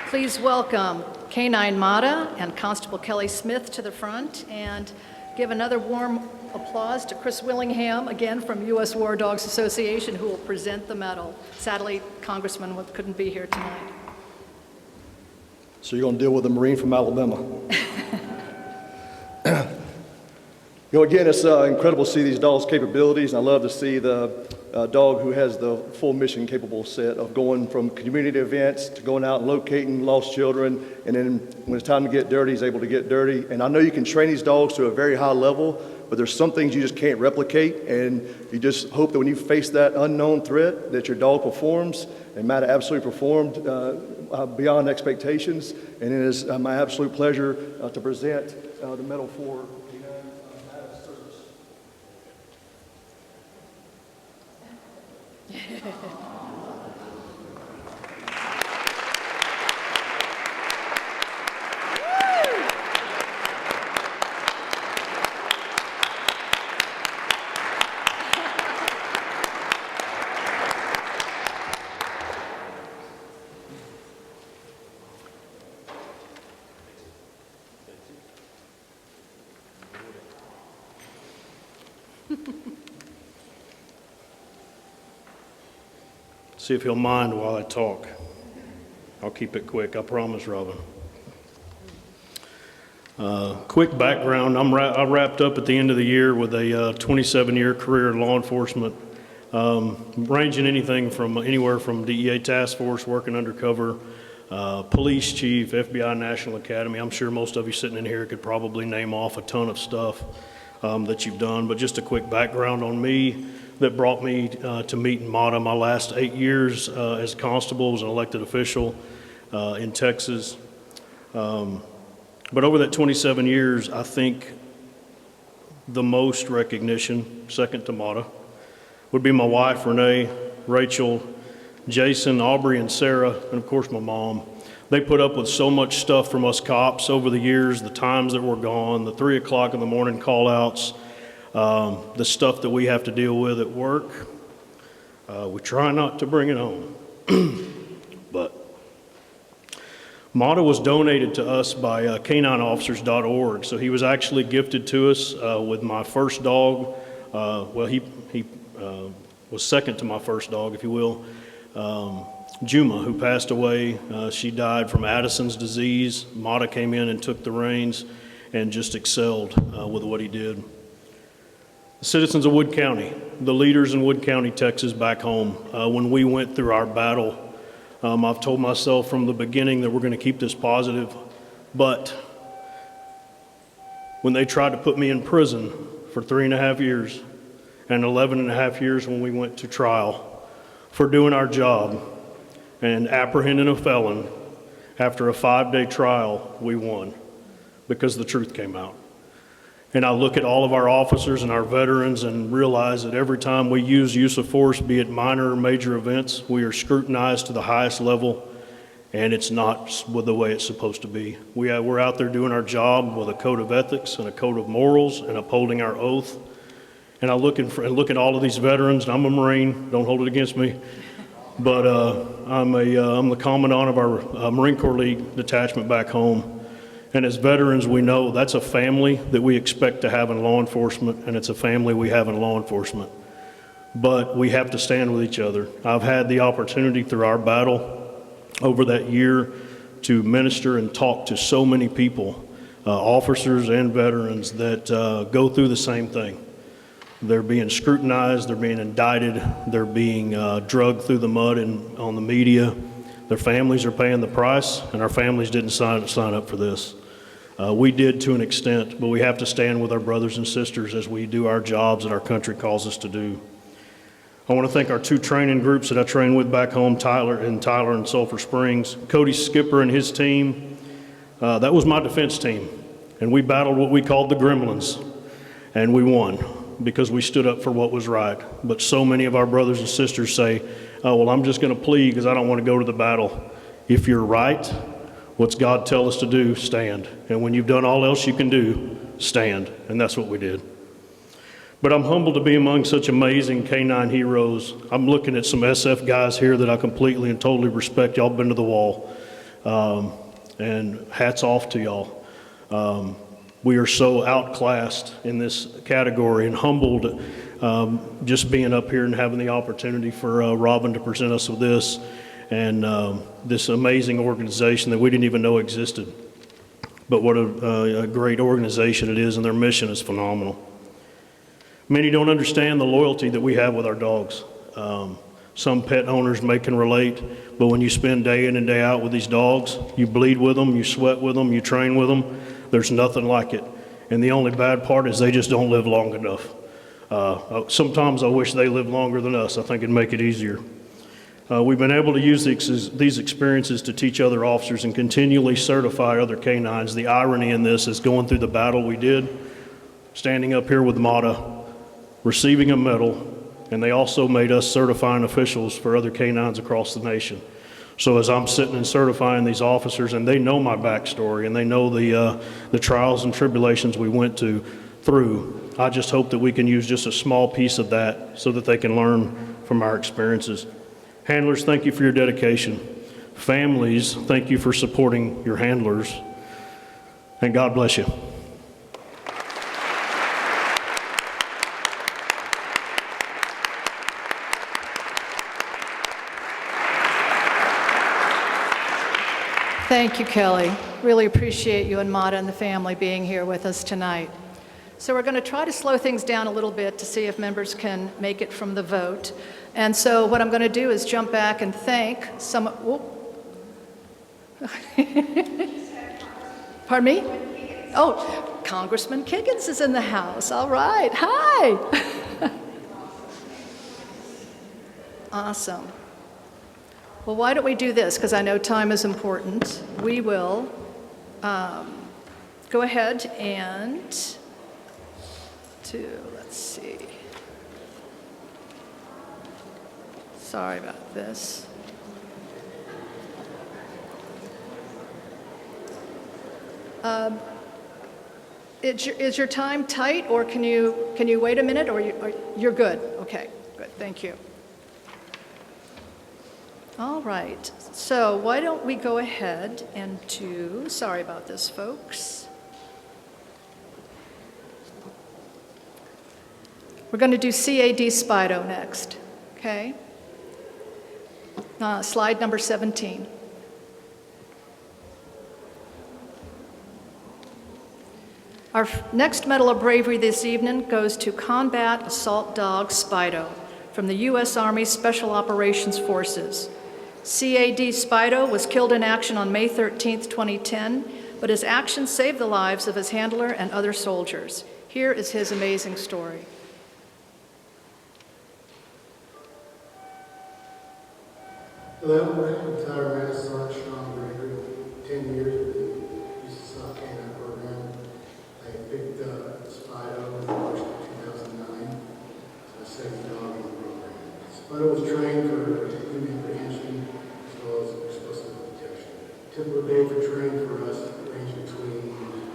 Please welcome K-9 Mminto and Constable Kelly Smith to the front, and give another warm applause to Chris Willingham, again from U.S. War Dogs Association, who will present the medal. Sadly, Congressman couldn't be here tonight. So you're going to deal with a Marine from Alabama. Again, it's incredible to see these dogs' capabilities. I love to see the dog who has the full mission capable set of going from community events to going out and locating lost children, and then when it's time to get dirty, he's able to get dirty. And I know you can train these dogs to a very high level, but there's some things you just can't replicate, and you just hope that when you face that unknown threat that your dog performs, and Matt absolutely performed beyond expectations. And it is my absolute pleasure to present the medal for Matt's service. See if he'll mind while I talk. I'll keep it quick, I promise, Robin. Quick background, I wrapped up at the end of the year with a 27-year career in law enforcement, ranging anything from anywhere from DEA task force, working undercover, police chief, FBI National Academy. I'm sure most of you sitting in here could probably name off a ton of stuff that you've done, but just a quick background on me that brought me to meet Mminto. My last 8 years as a constable, was an elected official in Texas. But over that 27 years, I think the most recognition, second to Mminto, would be my wife, Renee, Rachel, Jason, Aubrey, and Sarah, and of course my mom. They put up with so much stuff from us cops over the years, the times that we're gone, the 3 o'clock in the morning call-outs, the stuff that we have to deal with at work. We try not to bring it home. But Mminto was donated to us by canineofficers.org. So he was actually gifted to us with my first dog. Well, he was second to my first dog, if you will. Juma, who passed away. She died from Addison's disease. Mminto came in and took the reins and just excelled with what he did. The citizens of Wood County, the leaders in Wood County, Texas, back home, when we went through our battle, I've told myself from the beginning that we're going to keep this positive, but when they tried to put me in prison for 3.5 years and 11.5 years when we went to trial for doing our job and apprehending a felon, after a 5-day trial, we won because the truth came out. And I look at all of our officers and our veterans and realize that every time we use of force, be it minor or major events, we are scrutinized to the highest level. and it's not the way it's supposed to be. We're out there doing our job with a code of ethics and a code of morals and upholding our oath. And I look at all of these veterans, and I'm a Marine, don't hold it against me, but I'm the commandant of our Marine Corps League detachment back home. And as veterans, we know that's a family that we expect to have in law enforcement, and it's a family we have in law enforcement. But we have to stand with each other. I've had the opportunity through our battle over that year to minister and talk to so many people, officers and veterans, that go through the same thing. They're being scrutinized, they're being indicted, they're being dragged through the mud and on the media. Their families are paying the price, and our families didn't sign up for this. We did to an extent, but we have to stand with our brothers and sisters as we do our jobs that our country calls us to do. I want to thank our 2 training groups that I train with back home, Tyler and Sulphur Springs. Cody Skipper and his team, that was my defense team, and we battled what we called the gremlins, and we won because we stood up for what was right. But so many of our brothers and sisters say, oh, well, I'm just going to plead because I don't want to go to the battle. If you're right, what's God tell us to do, stand. And when you've done all else you can do, stand. And that's what we did. But I'm humbled to be among such amazing K-9 heroes. I'm looking at some SF guys here that I completely and totally respect. Y'all been to the wall. And hats off to y'all. We are so outclassed in this category and humbled just being up here and having the opportunity for Robin to present us with this and this amazing organization that we didn't even know existed. But what a great organization it is, and their mission is phenomenal. Many don't understand the loyalty that we have with our dogs. Some pet owners can relate, but when you spend day in and day out with these dogs, you bleed with them, you sweat with them, you train with them, there's nothing like it. And the only bad part is they just don't live long enough. Sometimes I wish they lived longer than us. I think it'd make it easier. We've been able to use these experiences to teach other officers and continually certify other canines. The irony in this is going through the battle we did, standing up here with MATA, receiving a medal, and they also made us certifying officials for other canines across the nation. So as I'm sitting and certifying these officers, and they know my backstory, and they know the trials and tribulations we went through, I just hope that we can use just a small piece of that so that they can learn from our experiences. Handlers, thank you for your dedication. Families, thank you for supporting your handlers. And God bless you. Thank you, Kelly. Really appreciate you and Mata and the family being here with us tonight. So we're going to try to slow things down a little bit to see if members can make it from the vote. And so what I'm going to do is jump back and thank some... Pardon me? Oh, Congressman Kiggins is in the house. All right. Hi. Awesome. Well, why don't we do this? Because I know time is important. We will go ahead and let's see. Sorry about this. Is your time tight, or can you wait a minute, or you're good? Okay, good. Thank you. All right, so why don't we go ahead and sorry about this, folks. We're going to do CAD Spido next, okay? Slide number 17. Our next Medal of Bravery this evening goes to Combat Assault Dog Spido from the U.S. Army Special Operations Forces. CAD Spido was killed in action on May 13, 2010, but his actions saved the lives of his handler and other soldiers. Here is his amazing story. Hello, I'm retired Master Sergeant Sean Gregory, 10 years with the East South Canine program. I picked Spido in March of 2009, so I saved the dog in the program. Spido was trained for human apprehension as well as explosive detection. Typical day for training for us ranges between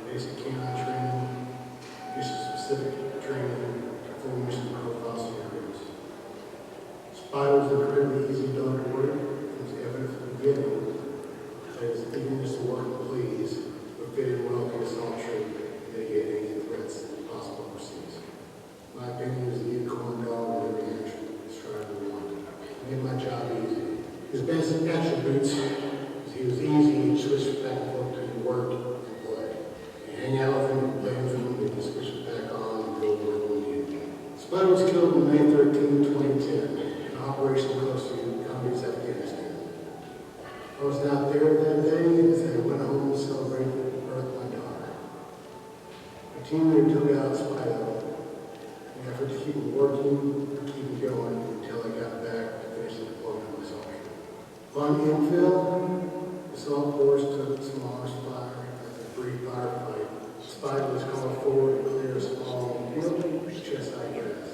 basic canine training, mission-specific training, full mission profile scenarios. Spido is incredibly easy dog to work. It was evident from the beginning that his eagerness to work and please would fit in well to his assault training and mitigate any threats possible overseas. My opinion is a unicorn dog with every strive to want. It made my job easy. His best attributes is he was easy and switched back and forth between work and play. You hang out with him, play with him, then you switch it back on and go work when needed. Spido was killed on May 13, 2010, in Operation Close to Afghanistan. I was not there that day as I went home to celebrate the birth of my daughter. My team leader took out Spido in an effort to keep him working and keep him going until I got back to finish the deployment of my assault. On infill, the assault force took some arms fire as a brief firefight. Spido was called forward to clear a small chest-high grass.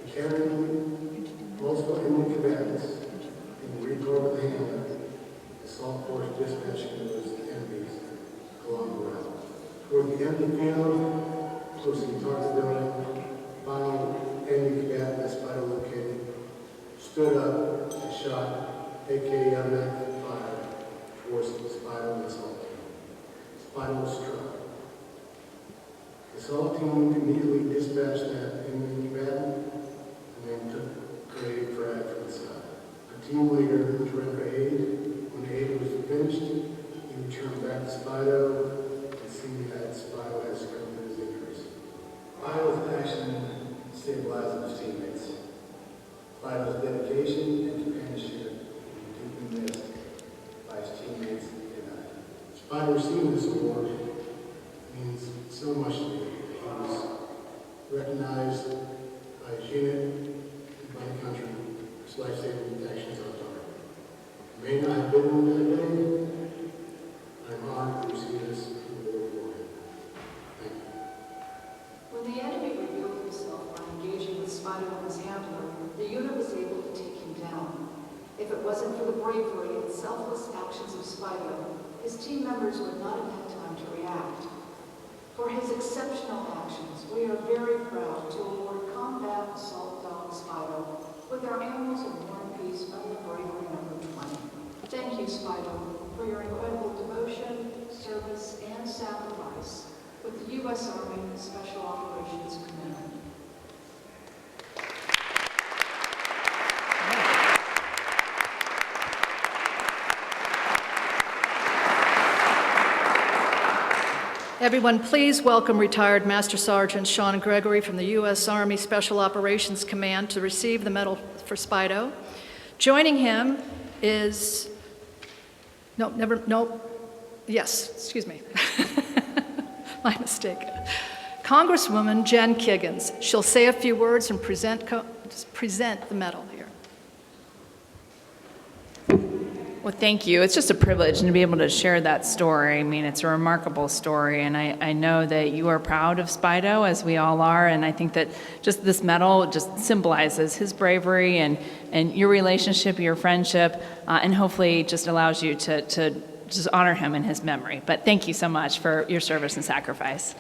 He carried multiple enemy combatants and recovered with the handler. The assault force dispatched those enemies along the route. Toward the end of the field, close to the target building, final enemy combatant that Spido located stood up and shot AK automatic fire towards the Spido and assault team. Spido was struck. The assault team immediately dispatched that enemy combatant and then took grenade frag from the side. The team leader rendered aid. When the aid was finished, he returned back to Spido and seen that Spido had succumbed to his injuries. Spido's action stabilized his teammates. Spido's dedication and companionship deeply missed by his teammates tonight. Spido receiving this award means so much to me. He was recognized by his unit and by the country for his life-saving actions on target. I may not have been on that day. I'm honored to receive this award for him. Thank you. When the enemy revealed himself by engaging with Spido and his handler, the unit was able to take him down. If it wasn't for the bravery and selfless actions of Spido, his team members would not have had time to react. For his exceptional actions, we are very proud to award Combat Assault Dog Spido with our Animals of War and Peace Medal of Bravery number 20. Thank you, Spido, for your incredible devotion, service, and sacrifice with the U.S. Army Special Operations Command. Everyone, please welcome retired Master Sergeant Sean Gregory from the U.S. Army Special Operations Command to receive the Medal for Spido. Joining him is, excuse me, my mistake. Congresswoman Jen Kiggins. She'll say a few words and present the medal here. Well, thank you. It's just a privilege to be able to share that story. I mean, it's a remarkable story, and I know that you are proud of Spido, as we all are, and I think that just this medal just symbolizes his bravery and your relationship, your friendship, and hopefully just allows you to just honor him in his memory. But thank you so much for your service and sacrifice.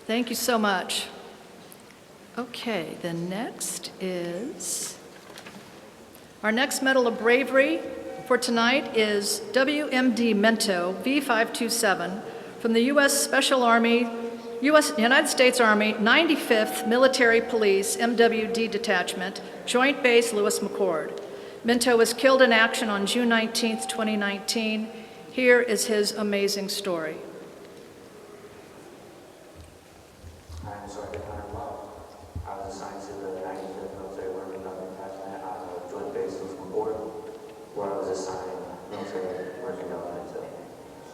Thank you so much. Okay, the next is, our next Medal of Bravery for tonight is WMD Mento V527 from the United States Army 95th Military Police MWD Detachment, Joint Base Lewis-McChord. Mminto was killed in action on June 19, 2019. Here is his amazing story. I'm Sergeant Hernando. I was assigned to the 95th Military Working Dog Detachment on the Joint Base Lewis-McChord, where I was assigned military working dog Mminto.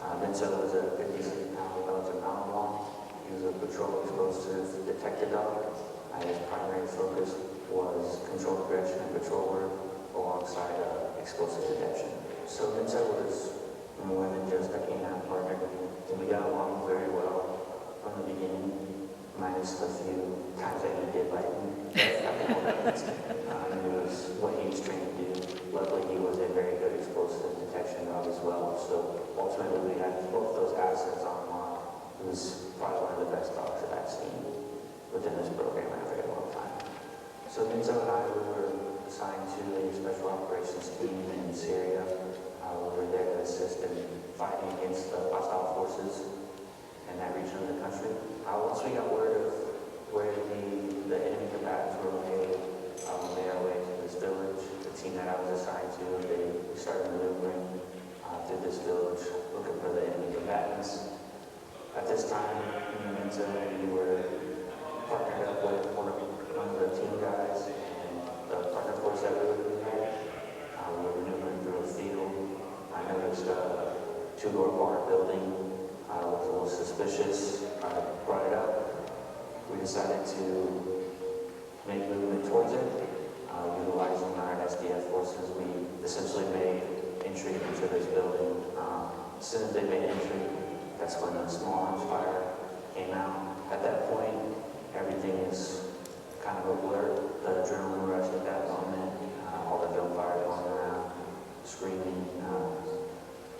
Mminto was a 56-pound Belgian Malinois. He was a patrol explosive detector dog. His primary focus was controlled aggression and patrol work alongside explosive detection. So Mminto was more than just a canine partner. We got along very well from the beginning, minus a few times that he did bite me. It was what he was trained to do. Luckily, he was a very good explosive detection dog as well. So ultimately, we had both those assets on lock. He was probably one of the best dogs that I've seen within this program in a very long time. So Mminto and I were assigned to a special operations team in Syria. We were there to assist in fighting against the hostile forces in that region of the country. Once we got word of where the enemy combatants were located, we made our way to this village. The team that I was assigned to, they started maneuvering through this village looking for the enemy combatants. At this time, me and Mminto, we were partnered up with one of the team guys and the partner force that we were had. We were maneuvering through a field. I noticed a two-door bar building was a little suspicious. I brought it up. We decided to make movement towards it. Utilizing our SDF forces, we essentially made entry into this building. As soon as they made entry, that's when the small arms fire came out. At that point, everything is kind of a blur. The adrenaline rush at that moment, all the gunfire going around, screaming.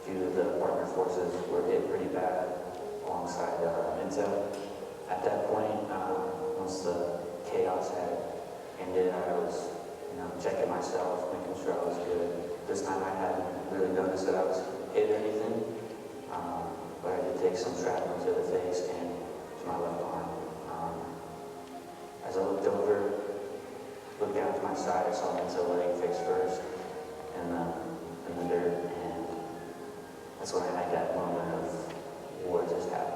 Due to the partner forces were hit pretty bad alongside Mminto. At that point, once the chaos had ended, I was checking myself, making sure I was good. This time I hadn't really noticed that I was hit or anything, but I did take some shrapnel to the face and to my left arm. As I looked over, looked down to my side, I saw Mminto laying face first in the dirt, and that's when I had that moment of what just happened.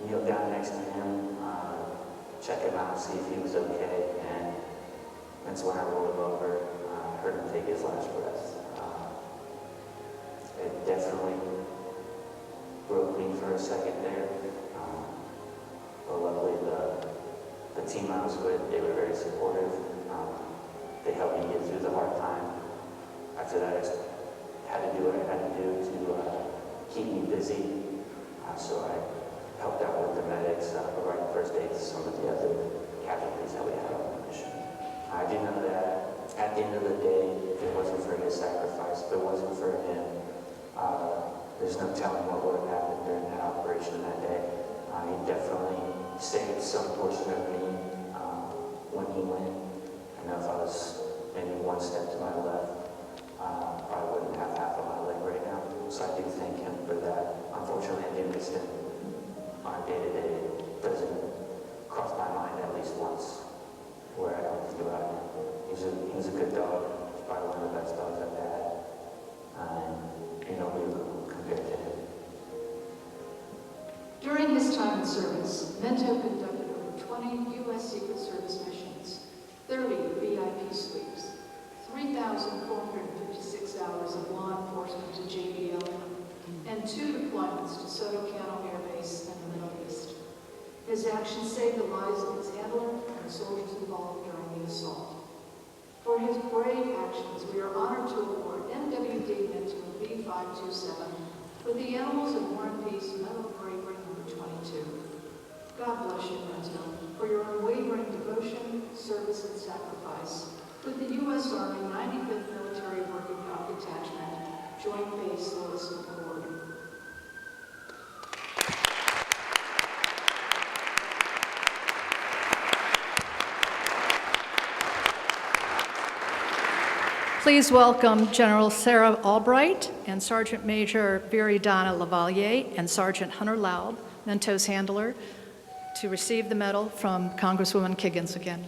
Kneeled down next to him, check him out, see if he was okay, and that's when I rolled him over, heard him take his last breath. It definitely broke me for a second there, but luckily the team I was with, they were very supportive. They helped me get through the hard time. After that, I had to do what I had to do to keep me busy, so I helped out with the medics, providing first aid to some of the other casualties that we had on the mission. I do know that at the end of the day, if it wasn't for his sacrifice, if it wasn't for him, there's no telling what would have happened during that operation that day. He definitely saved some portion of me when he went. I know if I was maybe one step to my left, probably wouldn't have half of my leg right now. So I do thank him for that. Unfortunately, I do miss him on a day-to-day. It doesn't cross my mind at least once where I don't think about him. He's a good dog. He's probably one of the best dogs I've had. We will compare to him. During his time in service, Mminto conducted over 20 U.S. Secret Service missions, 30 VIP sweeps, 3,456 hours of law enforcement to JBLM, and 2 deployments to Desoto Air Base in the Middle East. His actions saved the lives of his handler and the soldiers involved during the assault. For his brave actions, we are honored to award MWD Mento B527 with the Animals of War and Peace Medal of Bravery number 22. God bless you, Mento, for your unwavering devotion, service, and sacrifice with the U.S. Army 95th Military Working Dog Detachment, Joint Base Lewis-McChord. Please welcome General Sarah Albright and Sergeant Major Viridana Lavalier and Sergeant Hunter Loud, Mmento's handler, to receive the medal from Congresswoman Kiggins again.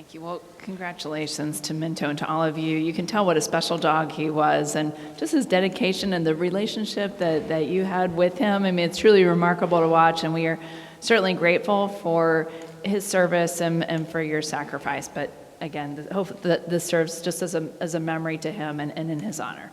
Thank you. Well, congratulations to Mminto and to all of you. You can tell what a special dog he was, and just his dedication and the relationship that you had with him. I mean, it's truly remarkable to watch, and we are certainly grateful for his service and for your sacrifice. But again, hope that this serves just as a memory to him and in his honor.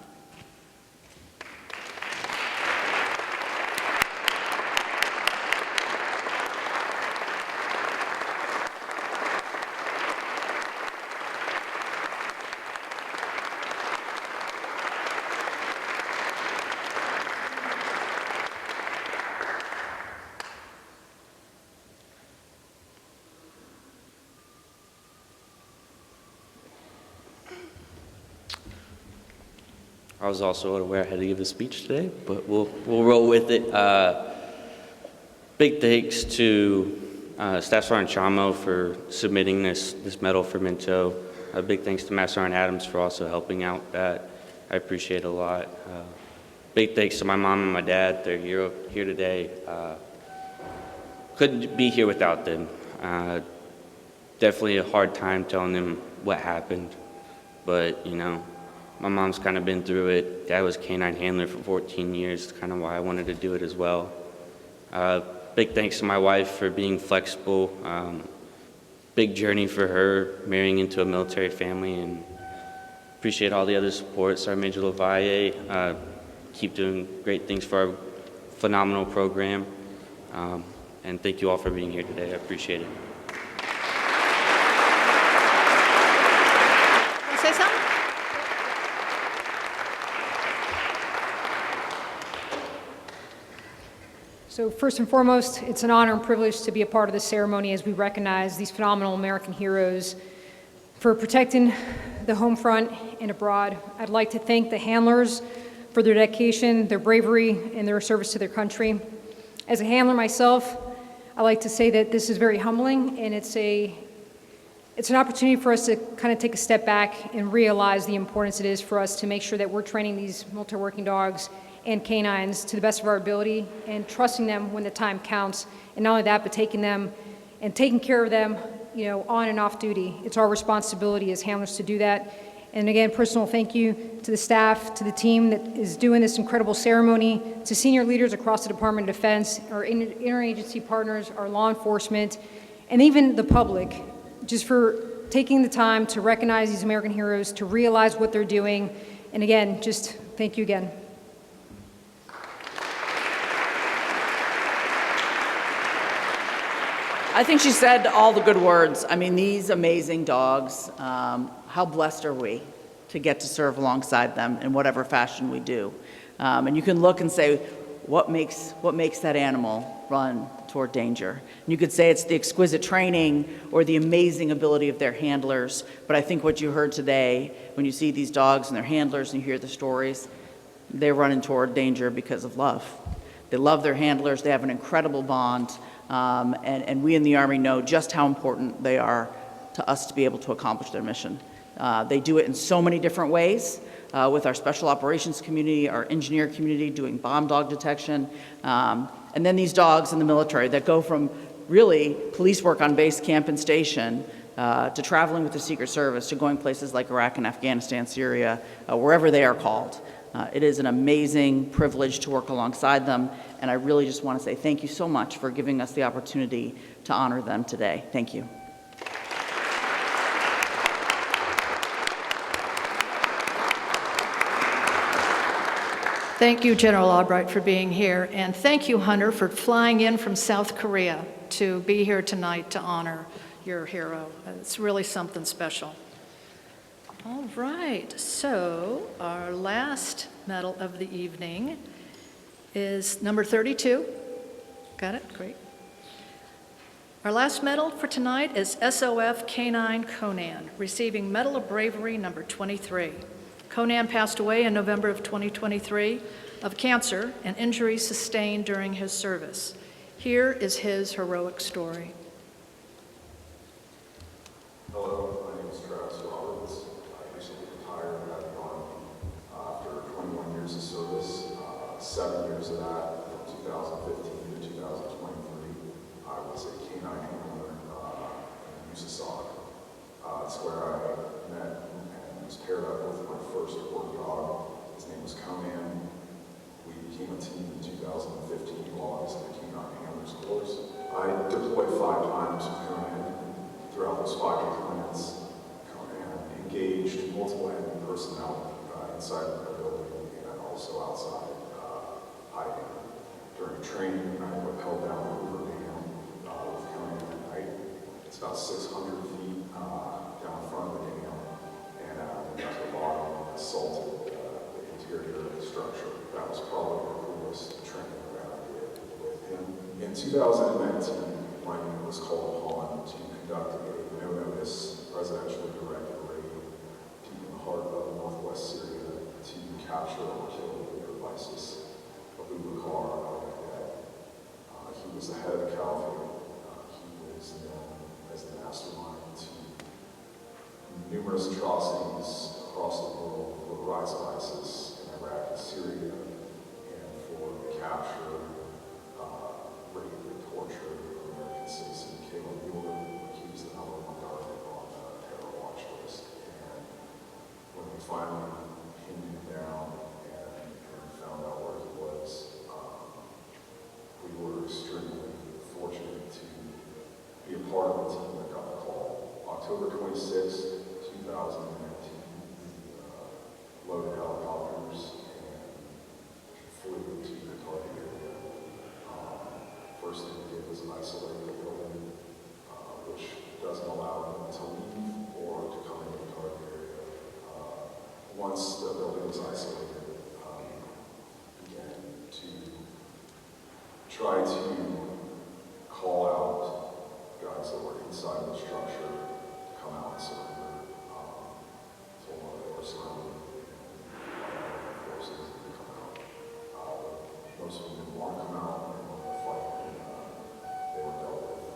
I was also unaware I had to give a speech today, but we'll roll with it. Big thanks to Staff Sergeant Chamo for submitting this medal for Mminto. Big thanks to Master Sergeant Adams for also helping out that. I appreciate it a lot. Big thanks to my mom and my dad. They're here today. Couldn't be here without them. Definitely a hard time telling them what happened, but you know, my mom's kind of been through it. Dad was canine handler for 14 years, kind of why I wanted to do it as well. Big thanks to my wife for being flexible. Big journey for her, marrying into a military family, and appreciate all the other support. Sergeant Major LaValle, keep doing great things for our phenomenal program. And thank you all for being here today. I appreciate it. Say something? So first and foremost, it's an honor and privilege to be a part of this ceremony as we recognize these phenomenal American heroes for protecting the home front and abroad. I'd like to thank the handlers for their dedication, their bravery, and their service to their country. As a handler myself, I like to say that this is very humbling, and it's an opportunity for us to kind of take a step back and realize the importance it is for us to make sure that we're training these military working dogs and canines to the best of our ability and trusting them when the time counts. And not only that, but taking them and taking care of them, you know, on and off duty. It's our responsibility as handlers to do that. And again, personal thank you to the staff, to the team that is doing this incredible ceremony, to senior leaders across the Department of Defense, our interagency partners, our law enforcement, and even the public, just for taking the time to recognize these American heroes, to realize what they're doing. And again, just thank you again. I think she said all the good words. I mean, these amazing dogs, how blessed are we to get to serve alongside them in whatever fashion we do. And you can look and say, what makes that animal run toward danger? And you could say it's the exquisite training or the amazing ability of their handlers. But I think what you heard today, when you see these dogs and their handlers and you hear the stories, they're running toward danger because of love. They love their handlers. They have an incredible bond. And we in the Army know just how important they are to us to be able to accomplish their mission. They do it in so many different ways with our special operations community, our engineer community doing bomb dog detection, and then these dogs in the military that go from really police work on base, camp, and station to traveling with the Secret Service, to going places like Iraq and Afghanistan, Syria, wherever they are called. It is an amazing privilege to work alongside them, and I really just want to say thank you so much for giving us the opportunity to honor them today. Thank you. Thank you, General Albright, for being here, and thank you, Hunter, for flying in from South Korea to be here tonight to honor your hero. It's really something special. All right, so our last medal of the evening is number 32. Got it? Great. Our last medal for tonight is SOF Canine Conan, receiving Medal of Bravery number 23. Conan passed away in November of 2023 of cancer and injuries sustained during his service. Here is his heroic story. Hello. I recently retired out of the Army after 21 years of service. 7 years of that, from 2015 to 2023, I was a canine handler in USASOC. inside the building and also outside hiding. During training, I held down the Hoover Dam with Conan at night. It's about 600 feet down in front of the dam, and we got to the bottom and assaulted the interior of the structure. That was probably the coolest training that I did with him. In 2019, my unit was called upon to conduct a no-notice presidentially directed raid deep in the heart of northwest Syria to capture or kill the leader of ISIS, Abu Bakr al-Baghdadi. He was the head of the caliphate. He was known as the mastermind to numerous atrocities across the world for the rise of ISIS in Iraq and Syria, and for the capture, rape, and torture of American citizen Caleb Mueller. He was the #1 target on the terror watch list. And when we finally pinned him down and found out where he was, we were extremely fortunate to be a part of the team that got the call. October 26, 2019, we loaded helicopters and flew to the target area. First thing we did was isolate the building, which doesn't allow them to leave or to come into the target area. Once the building was isolated, began to try to call out guys that were inside the structure to come out and surrender. Told them they were surrounded and forces to come out. Most of them didn't want to come out and wanted to fight, and they were dealt with.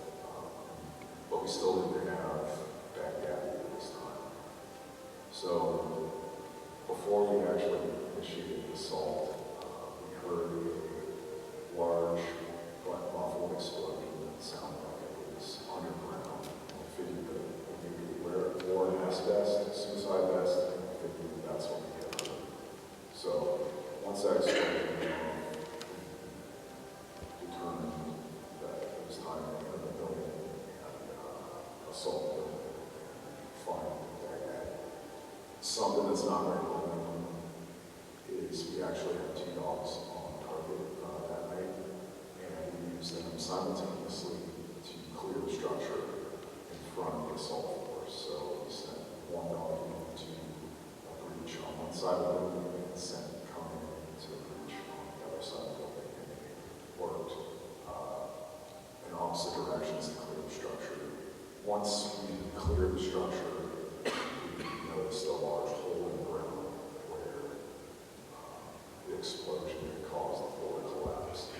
But we still didn't have Baghdadi at this time. So before we actually initiated the assault, we heard a large but muffled explosion that sounded like it was underground. We figured that we needed to wear an asbestos, suicide vest, and we figured that that's what we had heard. So once that explosion came off, we determined that it was time to enter the building and assault the building and find Baghdadi. Something that's not very well known is we actually had 2 dogs on target that night, and we used them simultaneously to clear the structure in front of the assault force. So we sent 1 dog into a breach on one side of the building and sent Conan into a breach on the other side of the building, and it worked in opposite directions to clear the structure. Once we cleared the structure, we noticed a large hole in the ground where the explosion had caused the floor to collapse.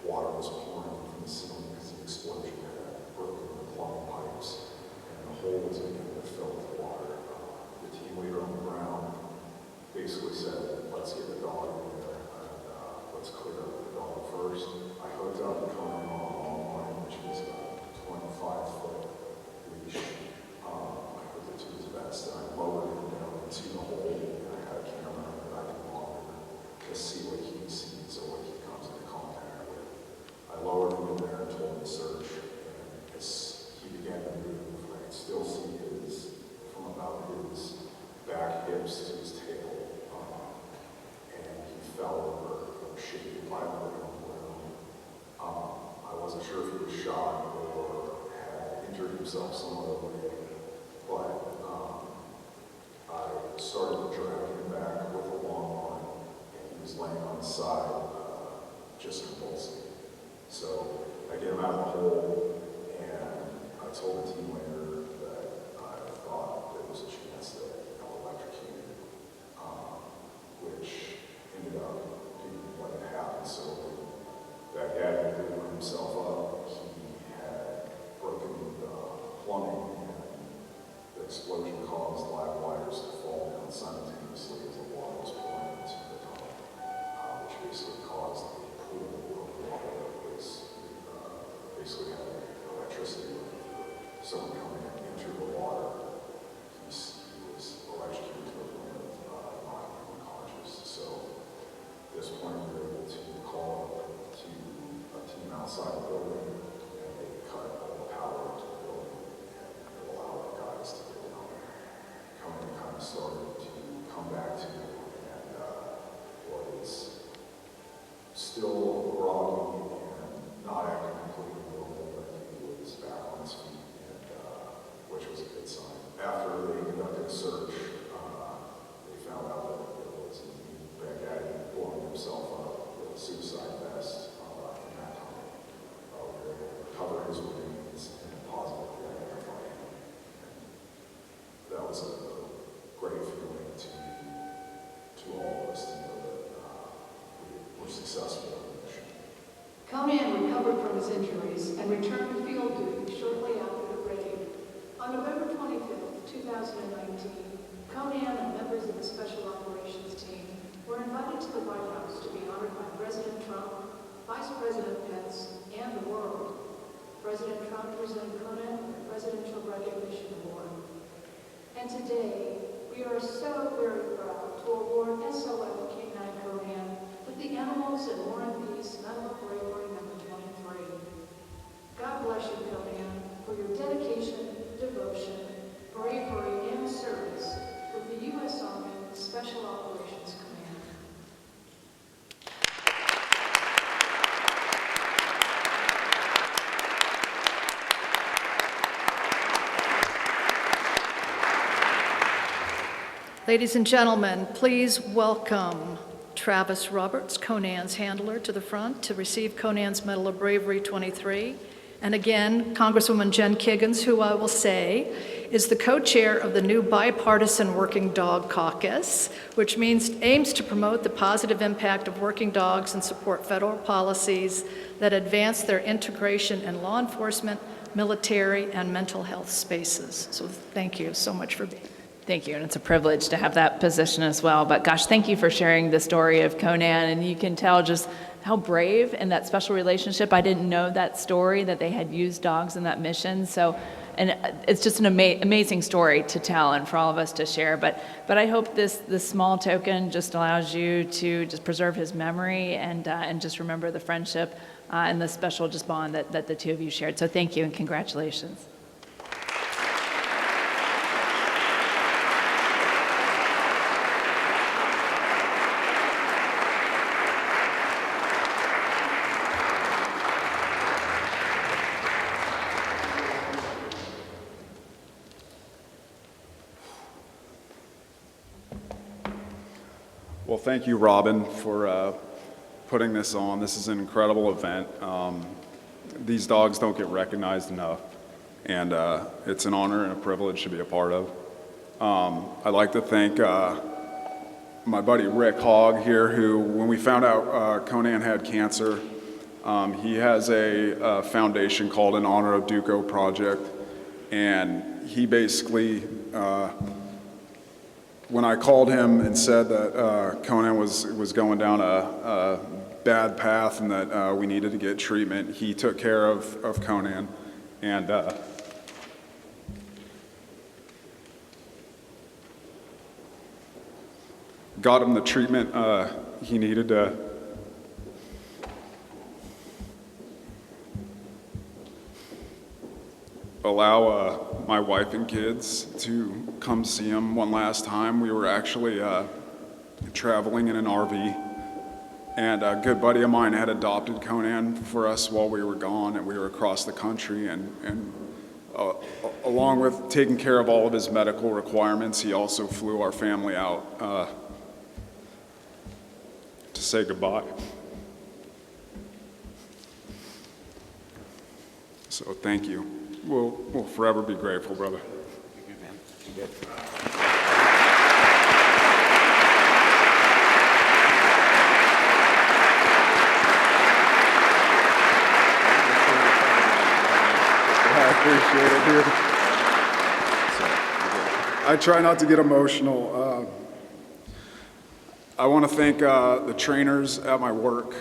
Water was pouring from the ceiling because the explosion had broken the plumbing pipes, and the hole was beginning to fill with water. The team leader on the ground basically said, "Let's get the dog in there, and let's clear up the dog first." I hooked up the Conan on a long line, which was a 25-foot leash. I hooked it to his vest, and I lowered him down into the hole, and I had a camera that I could monitor to see what he sees or what he comes into contact with. I lowered him in there and told him to search, and as he began to move, I could still see from about his back hips to his tail, and he fell over, shaking violently on the ground. I wasn't sure if he was shot or had injured himself some other way, but I started to drag him back with a long line, and he was laying on his side, just convulsing. So I get him out of the hole, and I told the team leader that I thought there was a chance that I'll electrocute him, which ended up being what had happened. So Baghdadi blew himself up. He had broken the plumbing, and the explosion caused live wires to fall down simultaneously as the water was pouring into the tunnel, which basically caused a pool of water that was basically having electricity running through it. Someone coming into the water, he was electrocuted to the point of not being unconscious. So at this point, we were able to call up to a team outside the building, and they cut all the power to the building and allowed the guys to get down there. Conan kind of started to come back to me, and all of us to know that we're successful in the mission. Conan recovered from his injuries and returned to field duty shortly after the raid. On November 25th, 2019, Conan and members of the Special Operations team were invited to the White House to be honored by President Trump, Vice President Pence, and the world. President Trump presented Conan with the Presidential Recognition Award. And today, we are so very proud to award SOF K9 Conan with the Animals and War and Peace Medal of Bravery number 23. God bless you, Conan, for your dedication, devotion, bravery, and service with the U.S. Army Special Operations Command. Ladies and gentlemen, please welcome Travis Roberts, Conan's handler, to the front to receive Conan's Medal of Bravery 23. And again, Congresswoman Jen Kiggins, who I will say is the co-chair of the new Bipartisan Working Dog Caucus, which aims to promote the positive impact of working dogs and support federal policies that advance their integration in law enforcement, military, and mental health spaces. So thank you so much for being here. Thank you, and it's a privilege to have that position as well. But gosh, thank you for sharing the story of Conan, and you can tell just how brave in that special relationship. I didn't know that story, that they had used dogs in that mission. So, and it's just an amazing story to tell and for all of us to share. But I hope this small token just allows you to just preserve his memory and just remember the friendship and the special just bond that the two of you shared. So thank you and congratulations. Well, thank you, Robin, for putting this on. This is an incredible event. These dogs don't get recognized enough, and it's an honor and a privilege to be a part of. I'd like to thank my buddy Rick Hogg here, who, when we found out Conan had cancer, he has a foundation called In Honor of Duco Project, and he basically when I called him and said that Conan was going down a bad path and that we needed to get treatment, he took care of Conan and got him the treatment he needed to allow my wife and kids to come see him one last time. We were actually traveling in an RV, and a good buddy of mine had adopted Conan for us while we were gone, and we were across the country, and along with taking care of all of his medical requirements, he also flew our family out to say goodbye. So thank you. We'll forever be grateful, brother. I appreciate it, dude. I try not to get emotional. I want to thank the trainers at my work.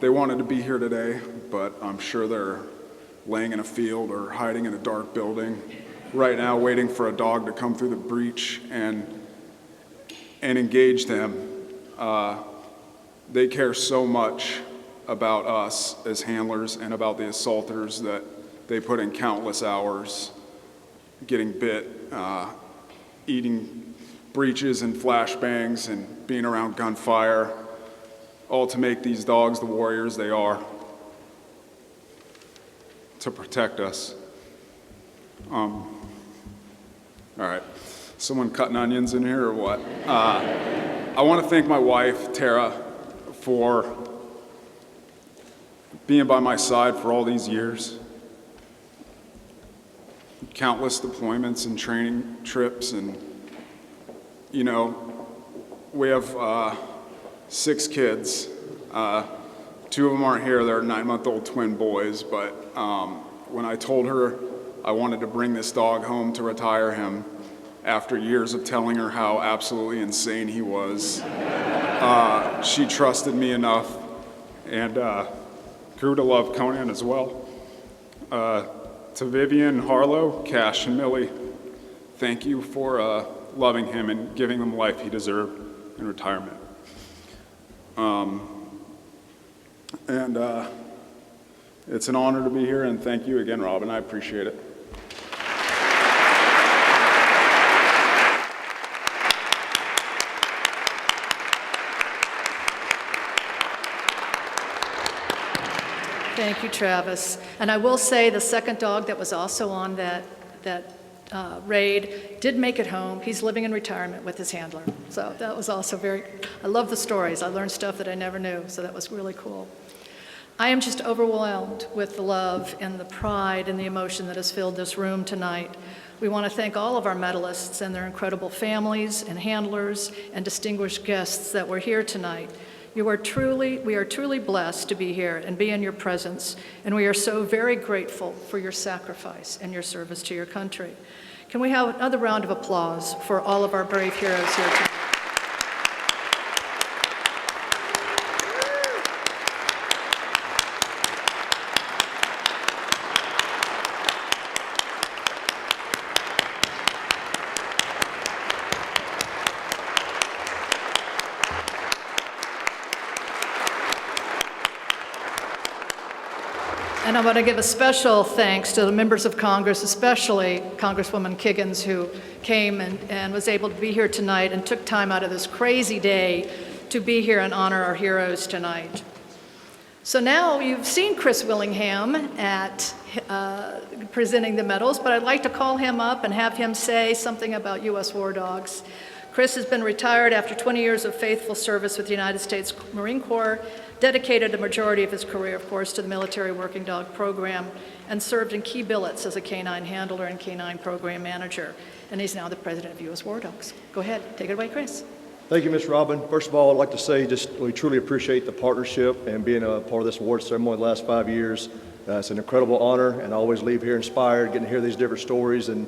They wanted to be here today, but I'm sure they're laying in a field or hiding in a dark building right now, waiting for a dog to come through the breach and engage them. They care so much about us as handlers and about the assaulters that they put in countless hours getting bit, eating breaches and flashbangs and being around gunfire, all to make these dogs the warriors they are, to protect us. All right, someone cutting onions in here or what? I want to thank my wife, Tara, for being by my side for all these years. Countless deployments and training trips, and, you know, we have 6 kids. 2 of them aren't here. They're 9-month-old twin boys. But when I told her I wanted to bring this dog home to retire him, after years of telling her how absolutely insane he was, she trusted me enough and grew to love Conan as well. To Vivian, Harlow, Cash, and Millie, thank you for loving him and giving him the life he deserved in retirement. It's an honor to be here, and thank you again, Robin. I appreciate it. Thank you, Travis. And I will say the second dog that was also on that raid did make it home. He's living in retirement with his handler. So that was also I love the stories. I learned stuff that I never knew, so that was really cool. I am just overwhelmed with the love and the pride and the emotion that has filled this room tonight. We want to thank all of our medalists and their incredible families and handlers and distinguished guests that were here tonight. We are truly blessed to be here and be in your presence, and we are so very grateful for your sacrifice and your service to your country. Can we have another round of applause for all of our brave heroes here tonight? And I want to give a special thanks to the members of Congress, especially Congresswoman Kiggins, who came and was able to be here tonight and took time out of this crazy day to be here and honor our heroes tonight. So now you've seen Chris Willingham at presenting the medals, but I'd like to call him up and have him say something about U.S. war dogs. Chris has been retired after 20 years of faithful service with the United States Marine Corps, dedicated a majority of his career, of course, to the military working dog program, and served in key billets as a canine handler and canine program manager. And he's now the president of U.S. War Dogs. Go ahead, take it away, Chris. Thank you, Ms. Robin. First of all, I'd like to say we truly appreciate the partnership and being a part of this award ceremony the last 5 years. It's an incredible honor, and I always leave here inspired, getting to hear these different stories, and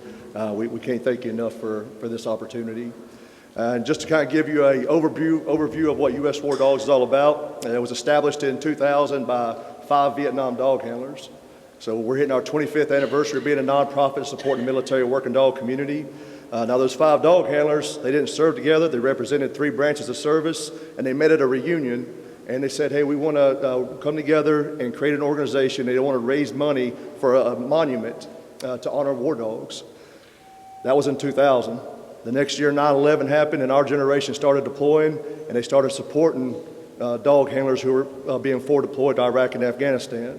we can't thank you enough for this opportunity. And just to kind of give you an overview of what U.S. War Dogs is all about, it was established in 2000 by 5 Vietnam dog handlers. So we're hitting our 25th anniversary of being a nonprofit supporting the military working dog community. Now those 5 dog handlers, they didn't serve together. They represented 3 branches of service, and they met at a reunion, and they said, hey, we want to come together and create an organization. They want to raise money for a monument to honor war dogs. That was in 2000. The next year, 9/11 happened, and our generation started deploying, and they started supporting dog handlers who were being forward deployed to Iraq and Afghanistan.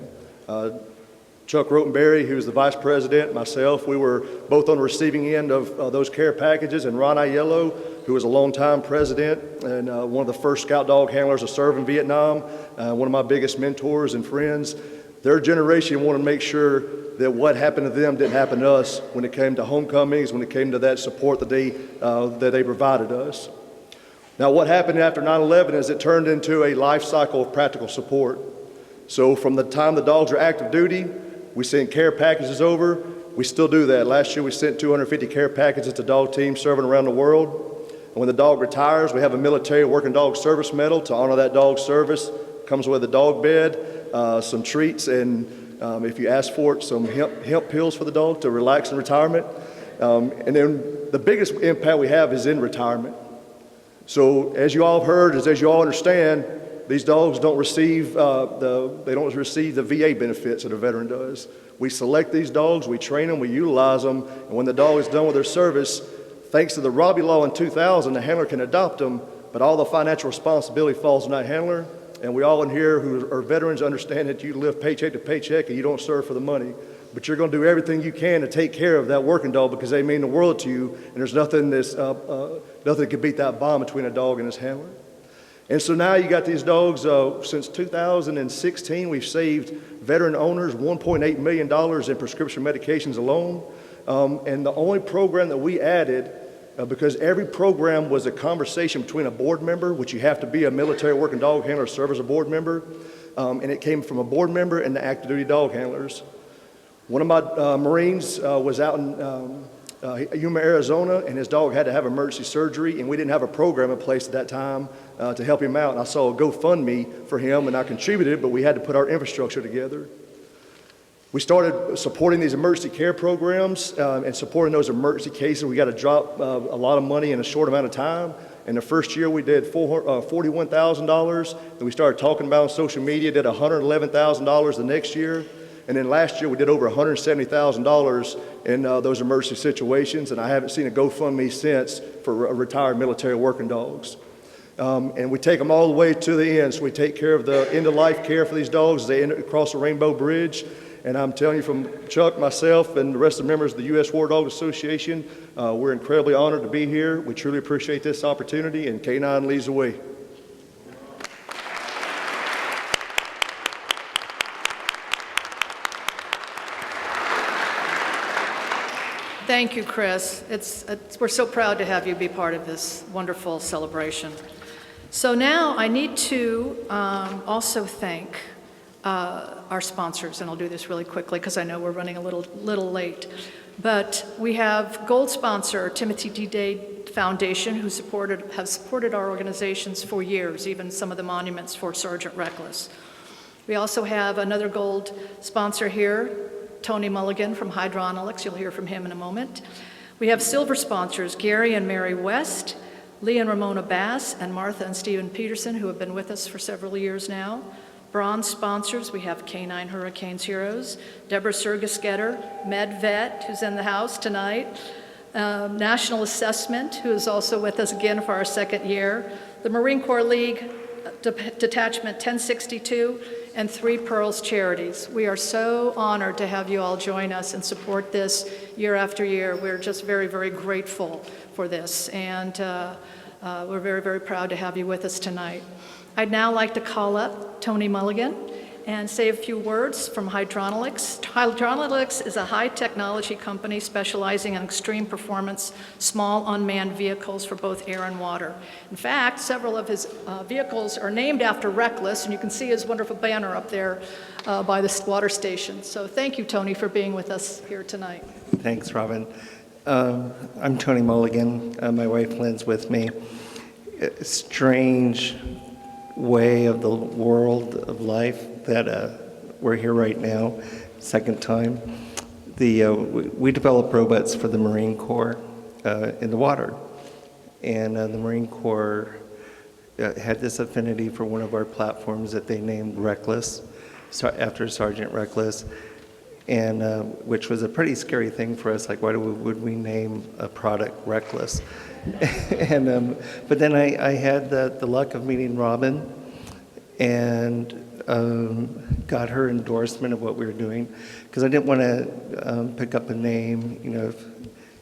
Chuck Rotenberry, who's the vice president, myself, we were both on the receiving end of those care packages, and Ron Aiello, who was a longtime president and one of the first scout dog handlers to serve in Vietnam, one of my biggest mentors and friends. Their generation wanted to make sure that what happened to them didn't happen to us when it came to homecomings, when it came to that support that they provided us. Now, what happened after 9/11 is it turned into a life cycle of practical support. So from the time the dogs are active duty, we sent care packages over. We still do that. Last year, we sent 250 care packages to dog teams serving around the world. And when the dog retires, we have a military working dog service medal to honor that dog's service. Comes with a dog bed, some treats, and if you ask for it, some hemp pills for the dog to relax in retirement. And then the biggest impact we have is in retirement. So as you all have heard, as you all understand, these dogs don't receive the VA benefits that a veteran does. We select these dogs, we train them, we utilize them, and when the dog is done with their service, thanks to the Robbie Law in 2000, the handler can adopt them, but all the financial responsibility falls on that handler. And we all in here who are veterans understand that you live paycheck to paycheck and you don't serve for the money. But you're going to do everything you can to take care of that working dog because they mean the world to you, and there's nothing that can beat that bond between a dog and his handler. And so now you got these dogs. Since 2016, we've saved veteran owners $1.8 million in prescription medications alone. And the only program that we added because every program was a conversation between a board member, which you have to be a military working dog handler to serve as a board member, and it came from a board member and the active duty dog handlers. One of my Marines was out in Yuma, Arizona, and his dog had to have emergency surgery, and we didn't have a program in place at that time to help him out. And I saw a GoFundMe for him, and I contributed, but we had to put our infrastructure together. We started supporting these emergency care programs and supporting those emergency cases. We got to drop a lot of money in a short amount of time. In the first year, we did $41,000. Then we started talking about it on social media, did $111,000 the next year. And then last year, we did over $170,000 in those emergency situations. And I haven't seen a GoFundMe since for retired military working dogs. And we take them all the way to the end. So we take care of the end-of-life care for these dogs as they cross the Rainbow Bridge. And I'm telling you, from Chuck, myself, and the rest of the members of the U.S. War Dog Association, we're incredibly honored to be here. We truly appreciate this opportunity, and K9 leads the way. Thank you, Chris. We're so proud to have you be part of this wonderful celebration. So now I need to also thank our sponsors, and I'll do this really quickly because I know we're running a little late. But we have gold sponsor Timothy D. Day Foundation, who have supported our organizations for years, even some of the monuments for Sergeant Reckless. We also have another gold sponsor here, Tony Mulligan from Hydronolix. You'll hear from him in a moment. We have silver sponsors, Gary and Mary West, Lee and Ramona Bass, and Martha and Stephen Peterson, who have been with us for several years now. Bronze sponsors, we have K9 Hurricanes Heroes, Deborah Sergisgetter, Med Vet, who's in the house tonight, National Assessment, who is also with us again for our second year, the Marine Corps League, Detachment 1062, and Three Pearls Charities. We are so honored to have you all join us and support this year after year. We're just very, very grateful for this, and we're very, very proud to have you with us tonight. I'd now like to call up Tony Mulligan and say a few words from Hydronolix. Hydronolix is a high-technology company specializing in extreme performance, small unmanned vehicles for both air and water. In fact, several of his vehicles are named after Reckless, and you can see his wonderful banner up there by the water station. So thank you, Tony, for being with us here tonight. Thanks, Robin. I'm Tony Mulligan. My wife Lynn's with me. Strange way of the world of life that we're here right now, second time. We develop robots for the Marine Corps in the water. And the Marine Corps had this affinity for one of our platforms that they named Reckless, after Sergeant Reckless, and which was a pretty scary thing for us. Like, why would we name a product Reckless? And but then I had the luck of meeting Robin and got her endorsement of what we were doing, because I didn't want to pick up a name, you know,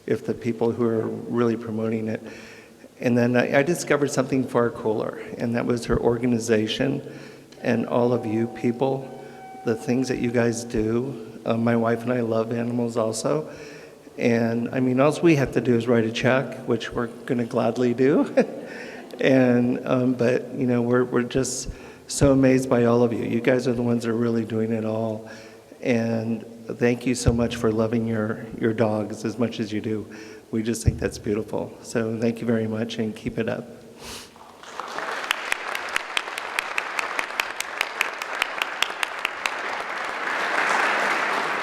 if the people who are really promoting it. And then I discovered something far cooler, and that was her organization and all of you people, the things that you guys do. My wife and I love animals also. And I mean, all we have to do is write a check, which we're going to gladly do. And but you know, we're just so amazed by all of you. You guys are the ones that are really doing it all. And thank you so much for loving your dogs as much as you do. We just think that's beautiful. So thank you very much, and keep it up.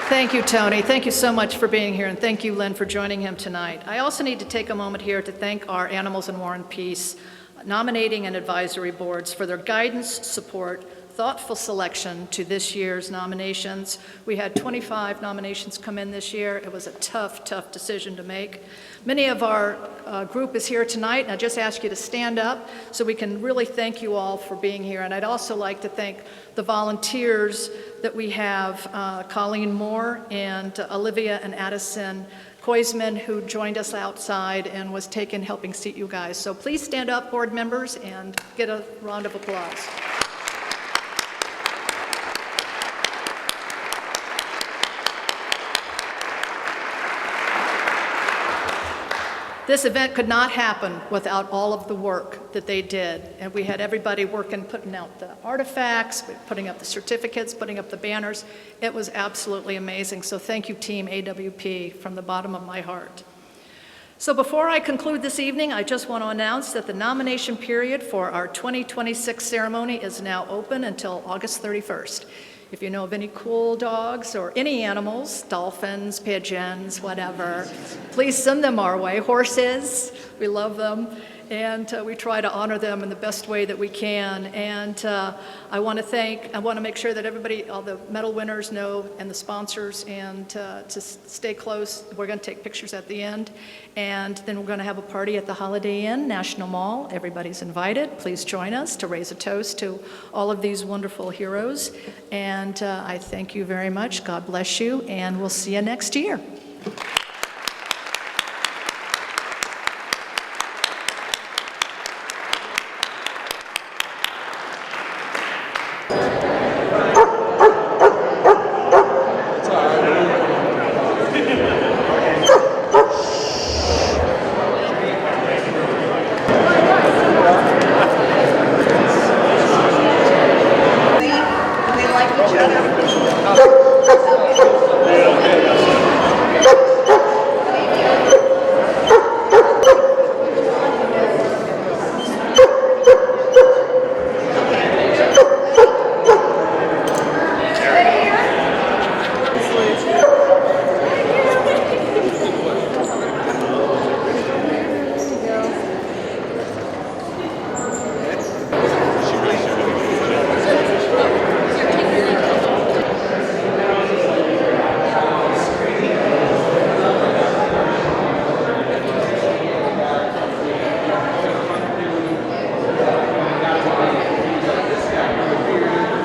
Thank you, Tony. Thank you so much for being here, and thank you, Lynn, for joining him tonight. I also need to take a moment here to thank our Animals in War and Peace nominating and advisory boards for their guidance, support, thoughtful selection to this year's nominations. We had 25 nominations come in this year. It was a tough, tough decision to make. Many of our group is here tonight, and I just ask you to stand up so we can really thank you all for being here. And I'd also like to thank the volunteers that we have, Colleen Moore and Olivia and Addison Koisman, who joined us outside and was helping seat you guys. So please stand up, board members, and get a round of applause. This event could not happen without all of the work that they did. And we had everybody working, putting out the artifacts, putting up the certificates, putting up the banners. It was absolutely amazing. So thank you, Team AWP, from the bottom of my heart. So before I conclude this evening, I just want to announce that the nomination period for our 2026 ceremony is now open until August 31st. If you know of any cool dogs or any animals, dolphins, pigeons, whatever, please send them our way. Horses, we love them, and we try to honor them in the best way that we can. And I want to make sure that everybody, all the medal winners know, and the sponsors, and to stay close. We're going to take pictures at the end, and then we're going to have a party at the Holiday Inn, National Mall. Everybody's invited. Please join us to raise a toast to all of these wonderful heroes. And I thank you very much. God bless you, and we'll see you next year.